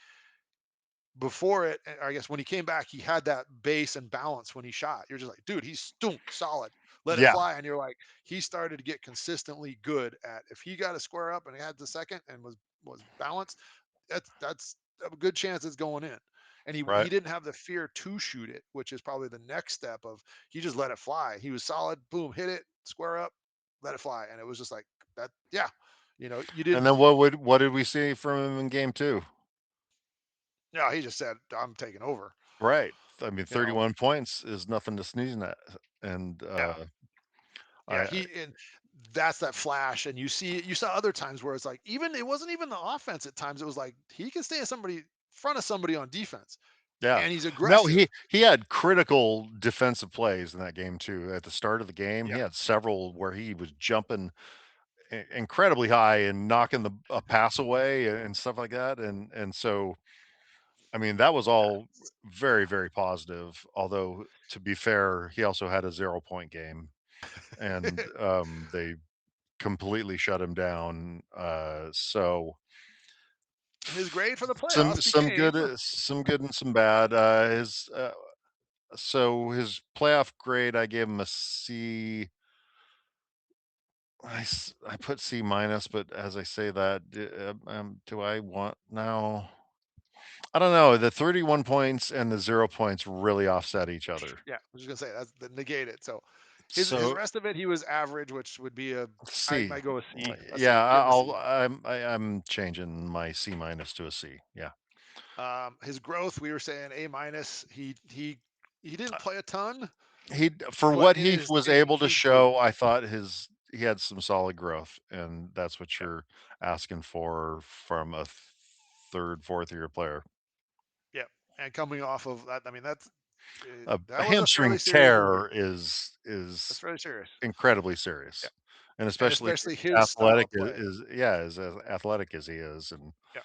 before it. I guess when he came back, he had that base and balance when he shot. You're just like, dude, he's stunk, solid, let it Yeah, fly. And you're like, he started to get consistently good at if he got a square up and he had the second and was balanced, that's a good chance it's going in. And he right. didn't have the fear to shoot it, which is probably the next step of he just let it fly. He was solid, boom, hit it, square up, let it fly. And it was just like that, yeah. You And didn't. then what did we see from him in game 2? Yeah, he just said, I'm taking over. Right. I mean, You know, 31 points is nothing to sneeze at, and, yeah. Yeah, I he and that's that flash, and you saw other times where it's like even it wasn't even the offense at times. It was like he can stay in somebody front of somebody on defense, yeah. and he's No, aggressive. he had critical defensive plays in that game too. At the start of the game, he Yeah, had several where he was jumping incredibly high and knocking the a pass away and stuff like that. And so, I mean, that was all very, very positive. Although, to be fair, he also had a 0 point game, and they completely shut him down. So his grade for the some playoffs some became good, some good and some bad. His So his playoff grade, I gave him a C. I put C minus, but as I say that, do I want now? I don't know. The 31 points and the 0 points really offset each other. yeah. I was just gonna say that's the negate it. So his So rest of it, he was average, which would be a I C. might go with C. A Yeah, C. Give him a C. I'm changing my C minus to a C. Yeah. His growth, we were saying A minus. He didn't play a ton, For but what he was in able to game two, show, I thought he had some solid growth, and that's what yeah, you're asking for from a third, fourth year player. yeah. And coming off of that, I mean A that was a hamstring fairly serious injury. tear That's is fairly serious. incredibly Yeah, serious, and and especially if especially you're his style athletic of play. yeah, as athletic as he is, and Yeah,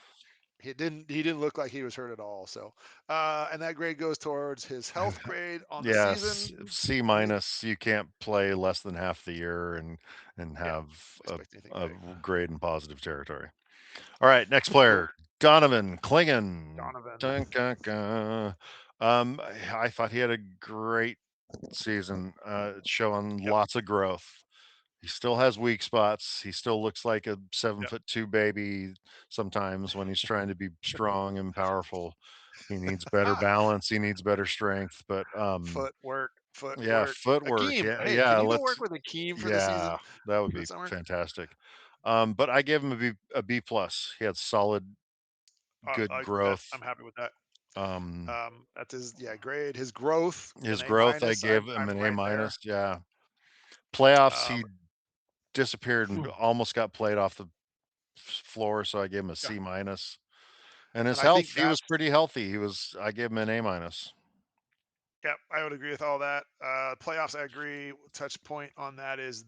he didn't look like he was hurt at all. So, and that grade goes towards his health grade on the yes, season. C Mid, minus. You can't play less than half the year and yeah, have expect anything a big. grade in positive territory. All right, next Cool, player, Donovan Klingon. Donovan. Dun, dun, dun. I thought he had a great season, showing Yep, lots of growth. He still has weak spots. He still looks like a yep. 7'2" baby sometimes when he's trying to be strong and powerful. He needs better balance. He needs better strength. But Footwork, yeah, footwork. footwork. Akeem, Yeah, hey, can yeah. you go work with Akeem for the Yeah, season that would for the be summer? fantastic. But I gave him a B plus. He had solid, good growth. I'm happy with that. Um, That's his grade. His growth, an his A growth, I minus. gave him I'm an A right there. minus. Yeah, playoffs, Um, he disappeared and phew, almost got played off the floor, so I gave him a yeah, C minus. And and his I health, think he was that's pretty healthy. I gave him an A minus. yeah, I would agree with all that. Playoffs, I agree. Touch point on that is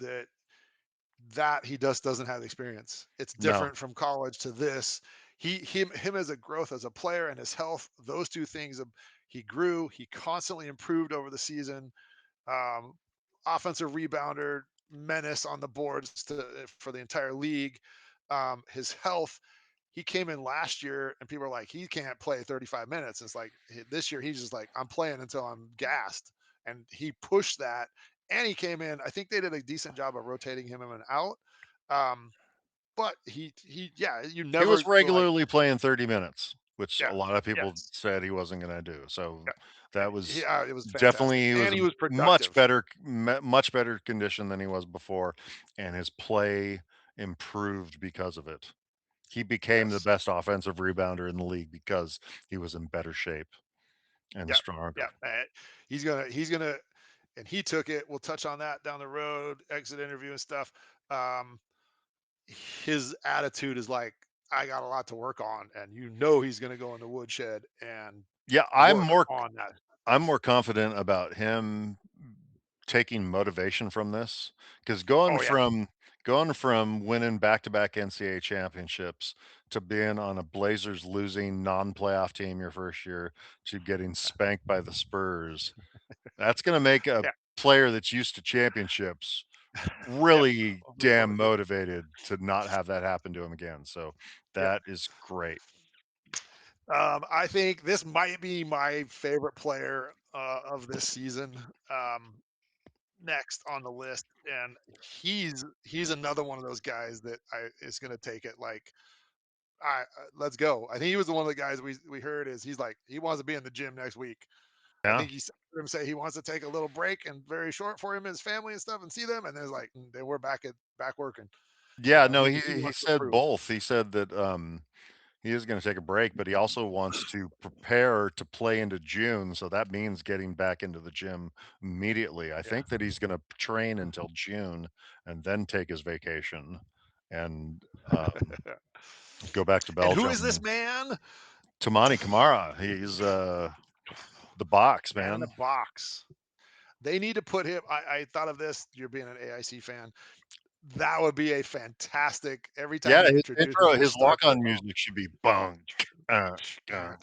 that he just doesn't have the experience. It's No, different from college to this. Him as a growth as a player and his health, those two things. He grew. He constantly improved over the season. Um, Offensive rebounder, menace on the boards for the entire league. His health, he came in last year and people are like, he can't play 35 minutes. It's like this year, he's just like, I'm playing until I'm gassed. And he pushed that. And he came in. I think they did a decent job of rotating him in and out. Um, but yeah, you he was never like, regularly playing 30 minutes, which a yeah, lot of people yes, said he wasn't going to do. So yeah. And that was it was fantastic. definitely, he was And a he was productive. much better condition than he was before, and his play improved because of it. He became the Yes. best offensive rebounder in the league because he was in better shape and Yep. stronger. Yep. He's gonna and he took it. We'll touch on that down the road, exit interview and stuff. Um, his attitude is like, I got a lot to work on, and he's going to go in the woodshed and Yeah, work on that I'm stuff. more confident about him taking motivation from this, because Oh yeah, Going from winning back-to-back NCAA championships to being on a Blazers losing non-playoff team your first year to getting spanked by the Spurs, that's gonna make a Yeah, player that's used to championships yep, really looking damn forward to it. motivated to not have that happen to him again, so Yeah. that is great. I think this might be my favorite player of this season. Um, Next on the list, and he's another one of those guys that I is going to take it like let's go. I think he was the one of the guys we heard is he's like he wants to be in the gym next week. I Yeah. think heard him say he wants to take a little break and very short for him, his family and stuff, and see them. And then it's like then we're back working. Yeah, no, He he wants to said improve. both. He said that, he is gonna take a break, but he also wants to prepare to play into June, so that means getting back into the gym immediately. I Yeah. think that he's gonna train until June and then take his vacation and, go back to And who is this Belgium. man? Tamani Kamara, he's, the box, Man in the man. box. They need to put him. I thought of this. You're being an AIC fan. That would be a fantastic. Every time Yeah, they his introduce him, intro just his start the walk-on music should be bong, uh, uh,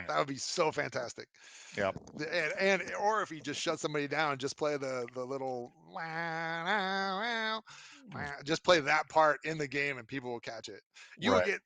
that would be so fantastic. Yep, And or if he just shut somebody down, just play the little just play that part in the game, and people will catch it. You will right, get.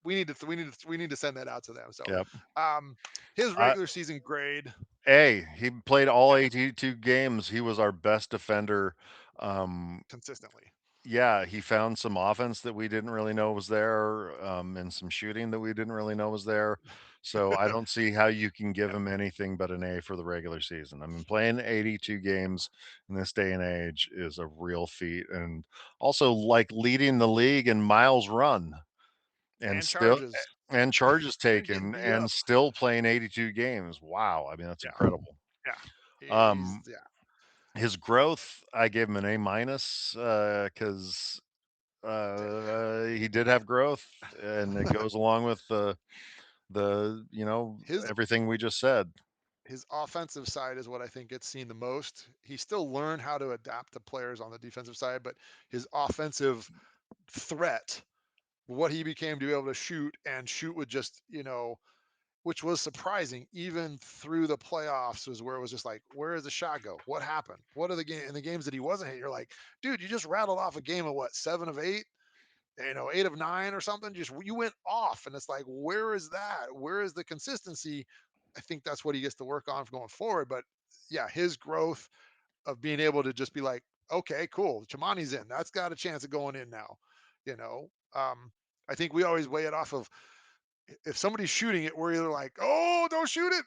We need to send that out to them. So, yep. um, his I regular season grade Hey, he played all yeah, 82 games. He was our best defender. Um, consistently. yeah, he found some offense that we didn't really know was there, and some shooting that we didn't really know was there. So I don't see how you can give Yeah, him anything but an A for the regular season. I mean, playing 82 games in this day and age is a real feat, and also like leading the league in miles run and and still charges and charges and getting taken beat and up. still playing 82 games. Wow, I mean, that's Yeah, incredible. yeah. He's Um, yeah. his growth, I gave him an A minus, because he did have growth, and it goes along with His everything we just said. his offensive side is what I think gets seen the most. He still learned how to adapt to players on the defensive side, but his offensive threat, what he became to be able to shoot and shoot with just, which was surprising even through the playoffs was where it was just like, where does the shot go? What happened? What are the game in the games that he wasn't hit? You're like, dude, you just rattled off a game of what, 7 of 8? 8 of 9 or something. Just you went off, and it's like, where is that? Where is the consistency? I think that's what he gets to work on going forward. But yeah, his growth of being able to just be like, okay, cool, Chamani's in. That's got a chance of going in now. You know, I think we always weigh it off of if somebody's shooting it, we're either like, oh, don't shoot it,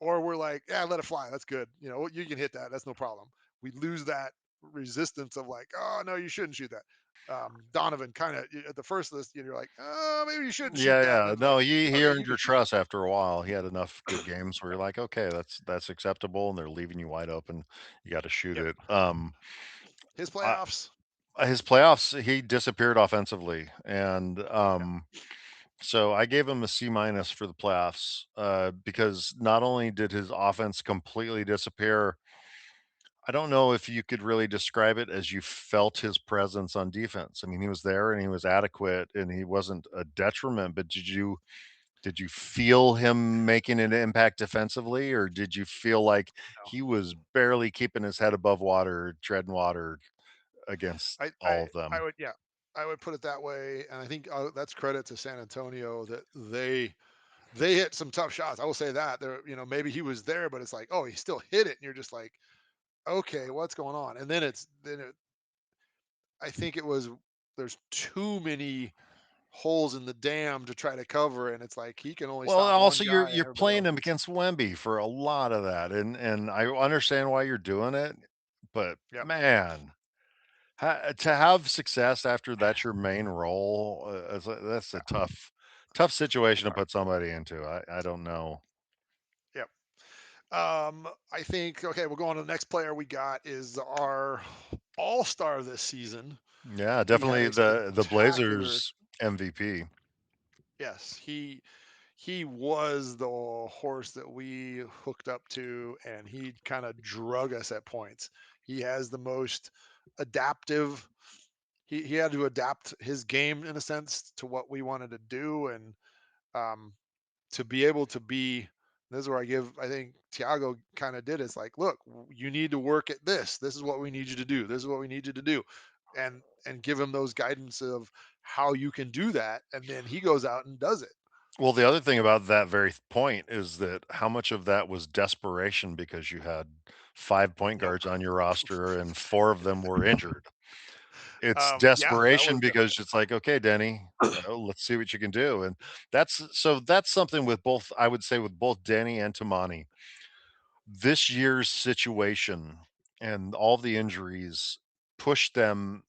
or we're like, yeah, let it fly. That's good. You can hit that. That's no problem. We lose that resistance of like, oh no, you shouldn't shoot that. Donovan kind of at the first list, you're like, oh, maybe you shouldn't shoot Yeah, that. And yeah. then like, No, he okay, you earned can your shoot it. trust after a while. He had enough good games where you're like, okay, that's acceptable, and they're leaving you wide open. You got to shoot Yep. it. His I, playoffs. his playoffs, he disappeared offensively, and Yeah. so I gave him a C minus for the playoffs, because not only did his offense completely disappear, I don't know if you could really describe it as you felt his presence on defense. I mean, he was there and he was adequate and he wasn't a detriment, but did you feel him making an impact defensively, or did you feel like No. he was barely keeping his head above water, treading water against I I all of I them? would yeah. I would put it that way, and I think that's credit to San Antonio that they hit some tough shots. I will say that there, maybe he was there, but it's like, oh, he still hit it, and you're just like, okay, what's going on? And I think it was there's too many holes in the dam to try to cover, and it's like he can only Well, stop one also guy, and you're everybody playing else him beats him. against Wemby for a lot of that, and I understand why you're doing it, but Yep. man, to have success after that's your main role, that's a Yeah. tough situation to All right. put somebody into. I don't know. Yep. I think okay, we'll go on to the next player we got is our all-star this season. Yeah, He had definitely a the spectacular Blazers MVP. yes, he was the horse that we hooked up to, and he kind of drug us at points. He has the most adaptive. he had to adapt his game in a sense to what we wanted to do, and um, to be able to be. This is where I think Tiago kind of did. It's like, look, you need to work at this. This is what we need you to do. This is what we need you to do, and give him those guidance of how you can do that, and then he goes out and does it. Well, the other thing about that very point is that how much of that was desperation because you had 5 point Yep. guards on your roster and 4 of them were injured. It's Yeah, that desperation was because definitely it's like, "Okay, Denny, let's see what you can do," and that's something with both I would say with both Denny and Tamani. This year's situation and all the injuries pushed them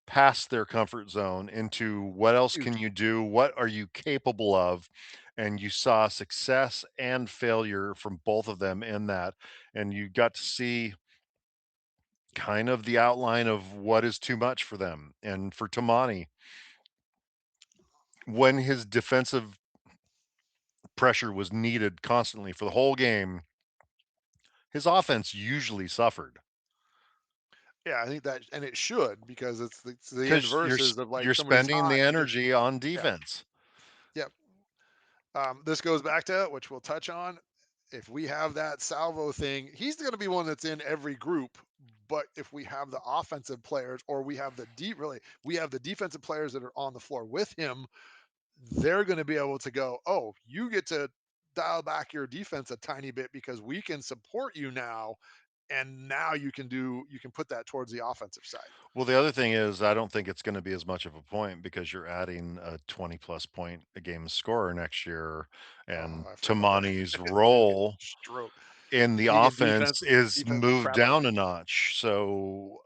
past their comfort zone into what else can huge. you do? What are you capable of? And you saw success and failure from both of them in that. And you got to see kind of the outline of what is too much for them. And for Tamani, when his defensive pressure was needed constantly for the whole game, his offense usually suffered Yeah, I think that, and it should, because it's the because inverses of like you're somebody's spending hot the and you get energy on yeah, defense. yeah. This goes back to, which we'll touch on. If we have that salvo thing, he's going to be one that's in every group. But if we have the offensive players, or we have the deep, really, we have the defensive players that are on the floor with him, they're going to be able to go, oh, you get to dial back your defense a tiny bit because we can support you now. And now you can put that towards the offensive side. Well, the other thing is, I don't think it's going to be as much of a point because you're adding a 20 plus point a game scorer next year. Oh, And I forgot that. Tamani's He's gonna get role stroke. in the He can offense is defensive moved crap out of down you. a notch. So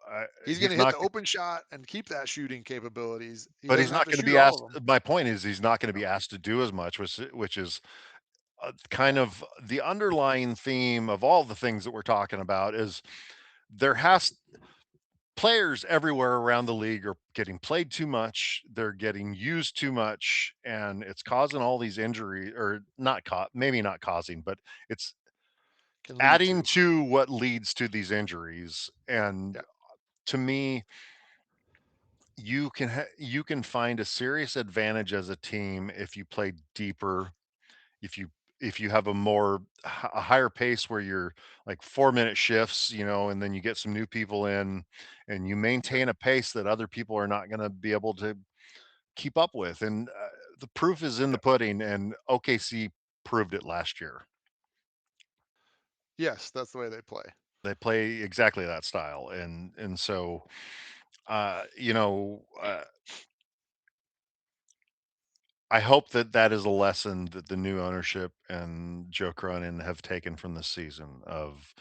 He's he's gonna hit not, the open shot and keep that shooting capabilities. He but he's doesn't have not to going to shoot be all asked. of them. My point is, he's not going to No. be asked to do as much, which is kind of the underlying theme of all the things that we're talking about is there has players everywhere around the league are getting played too much. They're getting used too much, and it's causing all these injuries, or not maybe not causing, but it's Can lead adding to. to what leads to these injuries. And Yeah. to me, you can find a serious advantage as a team if you play deeper, if you have a a higher pace where you're like 4 minute shifts, and then you get some new people in and you Yeah. maintain a pace that other people are not going to be able to keep up with. And the proof is in the Yeah. pudding, and OKC proved it last year. Yes, that's the way they play. They play exactly that style, and so I hope that that is a lesson that the new ownership and Joe Cronin have taken from this season of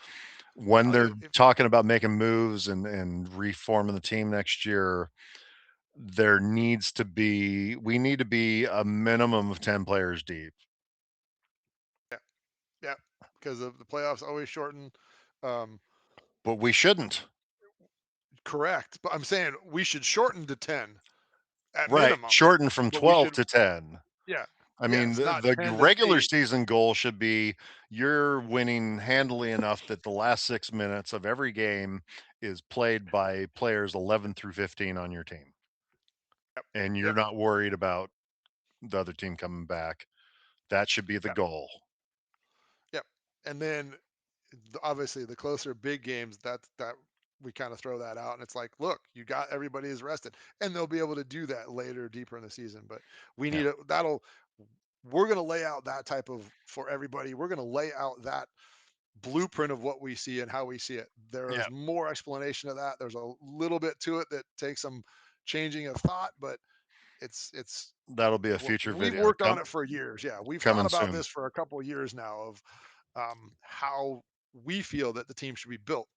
when Well, they're if talking about making moves and reforming the team next year, we need to be a minimum of 10 players deep, yeah, yeah, because of the playoffs always shorten. Um, but we shouldn't. correct, but I'm saying we should shorten to 10 at Right. minimum, Shorten from but we 12 should. to 10. Yeah, I mean, yes, not the 10 to regular 8. season goal should be you're winning handily enough that the last 6 minutes of every game is played by players 11 through 15 on your team. Yep, And you're yep, not worried about the other team coming back. That should be the yep, goal. yep. And then obviously the closer big games, that we kind of throw that out, and it's like, look, you got everybody is rested, and they'll be able to do that later, deeper in the season. But we Yeah. need a that'll we're going to lay out that type of for everybody. We're going to lay out that blueprint of what we see and how we see it. Yeah. There's more explanation of that. There's a little bit to it that takes some changing of thought, but it's That'll be a future we've video worked on it for years. Yeah, we've thought coming about soon. this for a couple of years now of how we feel that the team should be built.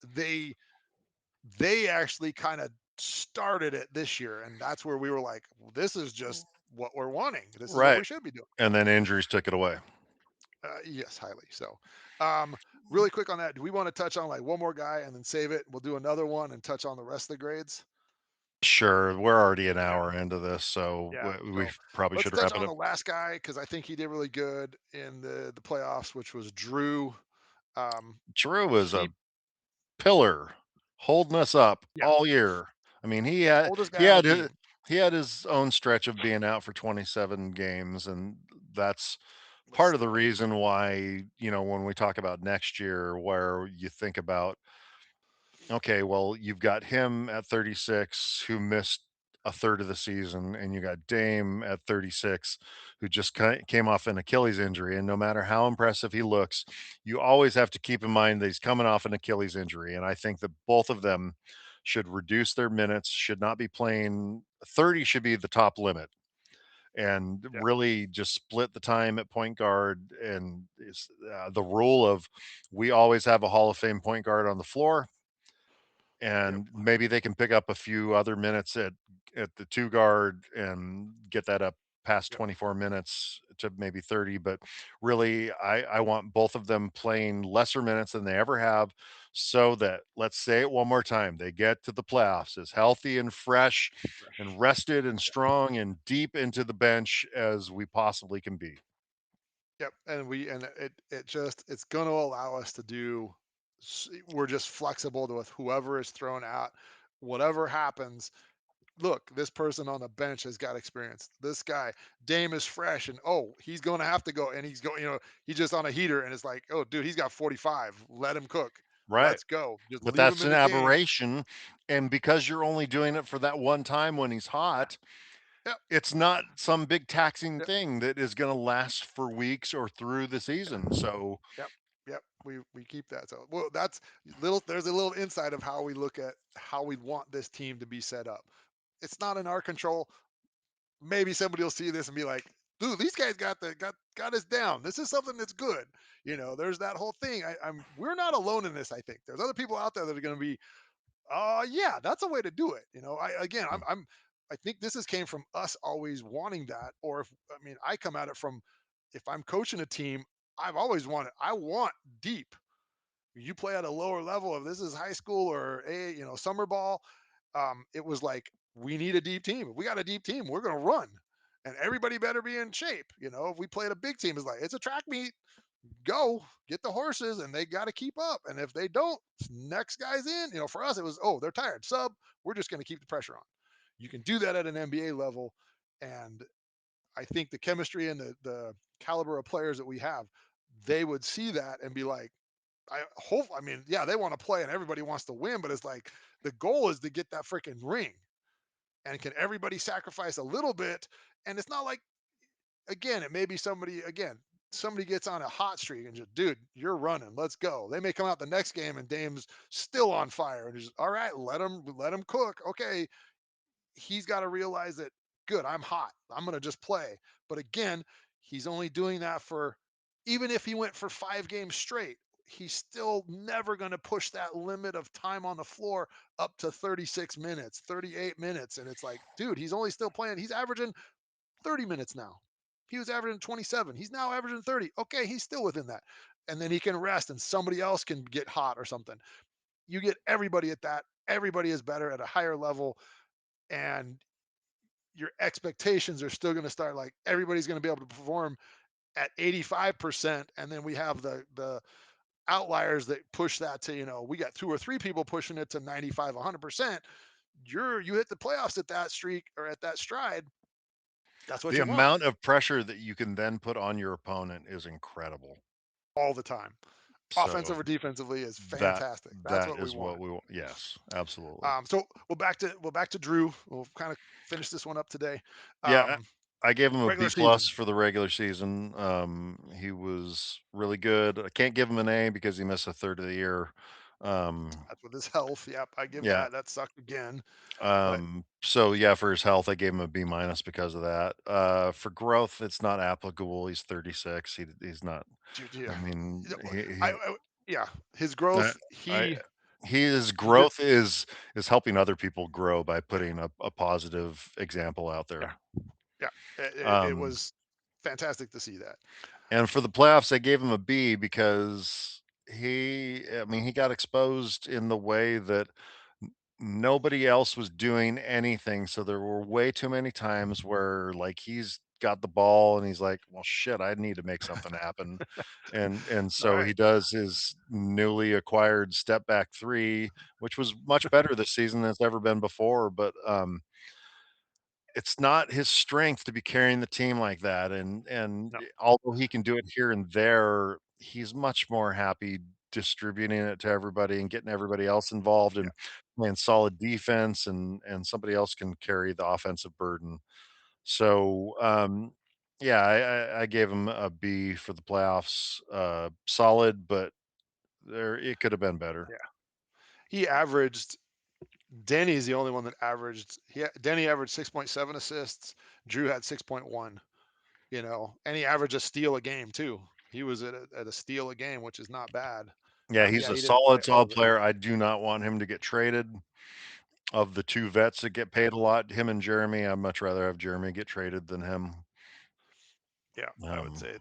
They actually kind of started it this year, and that's where we were like, well, this is just what we're wanting. This is what Right. we should be doing. And then injuries took it away. Yes, highly so. Um, really quick on that, do we want to touch on like one more guy and then save it? We'll do another one and touch on the rest of the grades. Sure. We're already an Okay. hour into this, so Yeah. we So probably let's should touch wrap it on up. the last guy because I think he did really good in the playoffs, which was Drew. Um, Drew is a he pillar holding us up Yeah, all year. I mean, Oldest he guy on the had team. he had his own stretch of being out for 27 games, and that's part of the Listen, reason why, when we talk about next year, where you think about, okay, well, you've got him at 36 who missed a third of the season, and you got Dame at 36 who just came off an Achilles injury. And no matter how impressive he looks, you always have to keep in mind that he's coming off an Achilles injury. And I think that both of them should reduce their minutes, should not be playing 30, should be the top limit, and yeah, really just split the time at point guard. And the rule of we always have a Hall of Fame point guard on the floor, yep, and maybe they can pick up a few other minutes at the two guard and get that up past yep, 24 minutes to maybe 30. But really, I want both of them playing lesser minutes than they ever have, so that, let's say it one more time, they get to the playoffs as healthy and fresh and rested and strong and deep into the bench as we possibly can be. yep. And it's going to allow us to do. We're just flexible to with whoever is thrown out, whatever happens. Look, this person on the bench has got experience. This guy, Dame is fresh, and oh, he's going to have to go, and he's going. He's just on a heater, and it's like, oh, dude, he's got 45. Let him cook. Right. Let's go. Just But leave him that's in an the game. aberration. And because you're only doing it for that one time when he's Yeah. hot, Yep. it's not some big taxing Yep. thing that is gonna last for weeks or through the season, so Yep. Yep. We keep that. So well, that's little. There's a little insight of how we look at how we want this team to be set up. It's not in our control. Maybe somebody will see this and be like, dude, these guys got us down. This is something that's good. There's that whole thing. We're not alone in this. I think there's other people out there that are going to be, yeah, that's a way to do it. I think this has came from us always wanting that. Or if I mean, I come at it from if I'm coaching a team, I want deep. You play at a lower level, if this is high school or summer ball, it was like we need a deep team. If we got a deep team, we're gonna run. And everybody better be in shape. If we played a big team, it's like it's a track meet. Go get the horses, and they got to keep up. And if they don't, next guy's in. For us, it was they're tired. Sub. We're just going to keep the pressure on. You can do that at an NBA level, and I think the chemistry and the caliber of players that we have, they would see that and be like, I mean, yeah, they want to play and everybody wants to win, but it's like the goal is to get that freaking ring. And can everybody sacrifice a little bit? And it's not like, again, it may be somebody gets on a hot streak and just, dude, you're running, let's go. They may come out the next game and Dame's still on fire and just, all right, let him cook. Okay, he's got to realize that, good, I'm hot. I'm going to just play. But again, he's only doing that for, even if he went for 5 games straight, he's still never going to push that limit of time on the floor up to 36 minutes, 38 minutes. And it's like, dude, he's only still playing. He's averaging 30 minutes now. He was averaging 27. He's now averaging 30. Okay, he's still within that. And then he can rest and somebody else can get hot or something. You get everybody at that. Everybody is better at a higher level. And your expectations are still going to start like everybody's going to be able to perform at 85%, and then we have the outliers that push that to, we got two or three people pushing it to 95, 100%. You hit the playoffs at that streak or at that stride. That's what the you want amount of pressure that you can then put on your opponent is incredible. all the time. So Offensive or defensively is that fantastic. That's that what we is what want. we want. Yes, absolutely. So we'll back to Drew. We'll kind of finish this one up today. Yeah, um I gave him a Regular B season. plus for the regular season. He was really good. I can't give him an A because he missed a third of the year. Um, That's with his health. Yep, I give yeah. that sucked again. But So yeah, for his health, I gave him a B minus because of that. For growth, it's not applicable. He's 36. He's not. dude, yeah. I mean, I yeah, his uh, growth, I his he did. growth is helping other people grow by putting a positive example out Yeah, there. yeah. It Um, was fantastic to see that. and for the playoffs, I gave him a B because I mean, he got exposed in the way that nobody else was doing anything. So there were way too many times where, like, he's got the ball and he's like, "Well, shit, I need to make something happen." And All so right. he does his newly acquired step back three, which was much better this season than it's ever been before, but, it's not his strength to be carrying the team like that, and No. although he can do it here and there, he's much more happy distributing it to everybody and getting everybody else involved Yeah. and playing solid defense, and somebody else can carry the offensive burden. So, yeah, I gave him a B for the playoffs, solid, but there it could have been better. Yeah. He averaged Denny's the only one that averaged. Denny averaged 6.7 assists. Drew had 6.1. And he averaged a steal a game too. He was at a steal a game, which is not bad. Yeah, he's Yeah, a he didn't play solid, all solid of it. player. I do not want him to get traded. Of the 2 vets that get paid a lot, him and Jeremy, I'd much rather have Jeremy get traded than him. Yeah, I would Um, say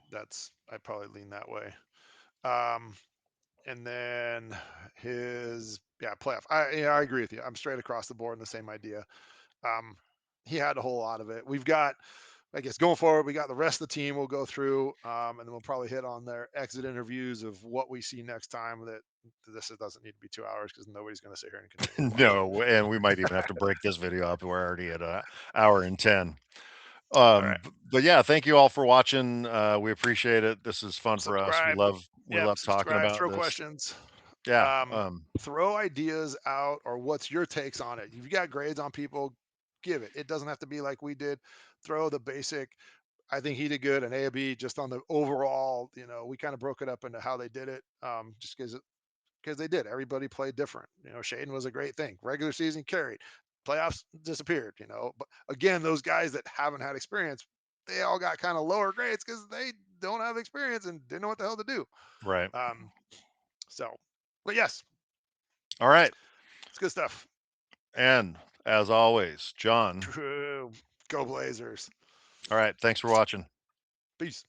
I'd probably lean that way. Um, and then playoff. I agree with you. I'm straight across the board in the same idea. Um, he had a whole lot of it. We've got, I guess, going forward, we got the rest of the team we'll go through, and then we'll probably hit on their exit interviews of what we see next time. That this doesn't need to be 2 hours because nobody's going to sit here and continue to watch it. no, and we might even have to break this video up. We're already at a hour and 10. All right. But yeah, thank you all for watching. We appreciate it. This is fun for us. We Subscribe. love we Yep. love talking Subscribe. about Throw this. questions. Yeah. Um, Throw ideas out, or what's your takes on it? If you got grades on people, give it. It doesn't have to be like we did. Throw the basic. I think he did good, and A or B just on the overall. We kind of broke it up into how they did it, just because they did. Everybody played different. Shaden was a great thing. Regular season carried, playoffs disappeared. But again, those guys that haven't had experience, they all got kind of lower grades because they don't have experience and didn't know what the hell to do. Right. Um, so, but yes, All right. it's good stuff. And as always, John. True. Go Blazers. All right. Thanks for watching. Peace.